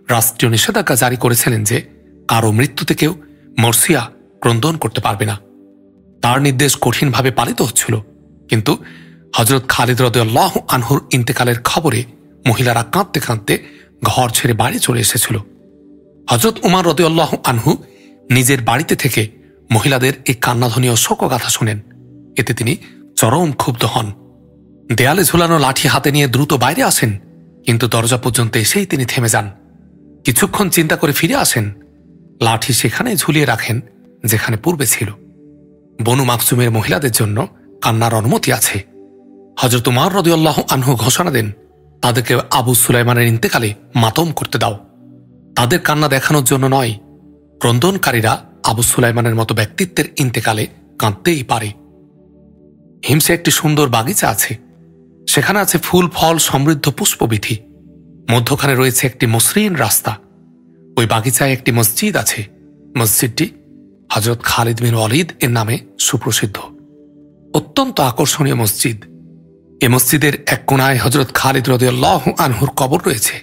A: রাষ্ট্রীয় নিষেধাজ্ঞা জারি করেছিলেন যে কারো মৃত্যুতে কেউ মরসিয়া ক্রন্দন করতে পারবে না। তার নির্দেশ কঠিনভাবে পালিত হচ্ছিল। কিন্তু হযরত খালিদ রাদিয়াল্লাহু আনহুর ইন্তেকালের খবরে মহিলারা কাঁদতে কাঁদতে ঘর ছেড়ে বাড়ি চলে এসেছিল। হযরত উমর রাদিয়াল্লাহু আনহু নিজের বাড়িতে থেকে মহিলাদের এই কান্নাধ্বনি ও শোকগাথা শোনেন। এতে তিনি চরম ক্ষুব্ধ হন। দেয়ালে ঝুলানো লাঠি হাতে নিয়ে দ্রুত বাইরে আসেন, কিন্তু দরজা পর্যন্ত এসেই তিনি থেমে যান। কিছুক্ষণ চিন্তা করে ফিরে আসেন। লাঠি সেখানেই ঝুলিয়ে রাখেন যেখানে পূর্বে ছিল। বনু মাকসুমের মহিলাদের জন্য কান্নার অনুমতি আছে। হযরত উমর রাদিয়াল্লাহু আনহু ঘোষণা দেন, তাদেরকে আবু সুলাইমানের ইন্তেকালে মাতম করতে দাও। তাদের কান্না দেখানোর জন্য নয়, ক্রন্দনকারীরা আবু সুলাইমানের মতো ব্যক্তিত্বের ইন্তেকালে কাঁদতেই পারে। হিমসে একটি সুন্দর বাগিচা আছে। সেখানে আছে ফুল ফল সমৃদ্ধ পুষ্পবিথি। মধ্যখানে রয়েছে একটি মসৃণ রাস্তা। ওই বাগিচায় একটি মসজিদ আছে। মসজিদটি হযরত খালিদ বিন ওয়ালিদ এর নামে সুপ্রসিদ্ধ। অত্যন্ত আকর্ষণীয় মসজিদ। এ মসজিদের এক কোণায় হযরত খালিদ রাদিয়াল্লাহু আনহুর কবর রয়েছে।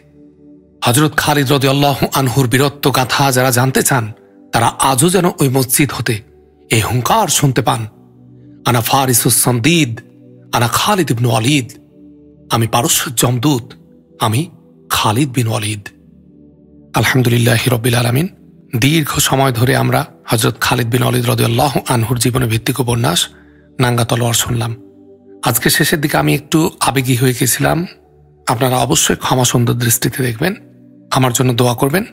A: হযরত খালিদ রাদিয়াল্লাহু আনহুর বীরত্ব গাথা যারা জানতে চান, তারা আজও যেন ওই মসজিদ হতে এই হুঙ্কার শুনতে পান, আনা ফারিসুস সামদিদ, আনা খালিদ ইবনে ওয়ালিদ। আমি পারস্যের যমদূত, আমি খালিদ বিন ওয়ালিদ। আলহামদুলিল্লাহি রাব্বিল আলামিন। দীর্ঘ সময় ধরে আমরা হযরত খালিদ বিন ওয়ালিদ রাদিয়াল্লাহু আনহুর জীবনে ভিত্তিক উপন্যাস নাঙ্গা তলোয়ার শুনলাম। আজকে শেষের দিকে আমি একটু আবেগী হয়ে গেছিলাম। আপনারা অবশ্যই ক্ষমা সুন্দর দৃষ্টিতে দেখবেন। আমার জন্য দোয়া করবেন।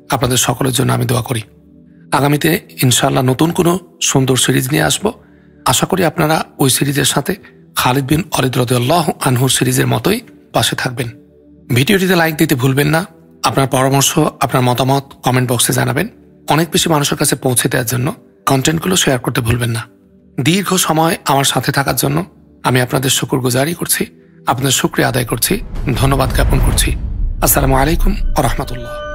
A: আপনাদের সকলের জন্য আমি দোয়া করি। আগামীতে ইনশাআল্লাহ নতুন কোনো সুন্দর সিরিজ নিয়ে আসব। আশা করি আপনারা ওই সিরিজের সাথে খালিদ বিন ওয়ালিদ রাদিয়াল্লাহু আনহুর সিরিজের মতোই পাশে থাকবেন। ভিডিওটিতে লাইক দিতে ভুলবেন না। আপনার পরামর্শ, আপনার মতামত কমেন্ট বক্সে জানাবেন। অনেক বেশি মানুষের কাছে পৌঁছে দেওয়ার জন্য কন্টেন্টগুলো শেয়ার করতে ভুলবেন না। দীর্ঘ সময় আমার সাথে থাকার জন্য আমি আপনাদের শুকরগুজারি করছি, আপনাদের শুকরিয়া আদায় করছি, ধন্যবাদ জ্ঞাপন করছি। আসসালামু আলাইকুম ওয়া রাহমাতুল্লাহ।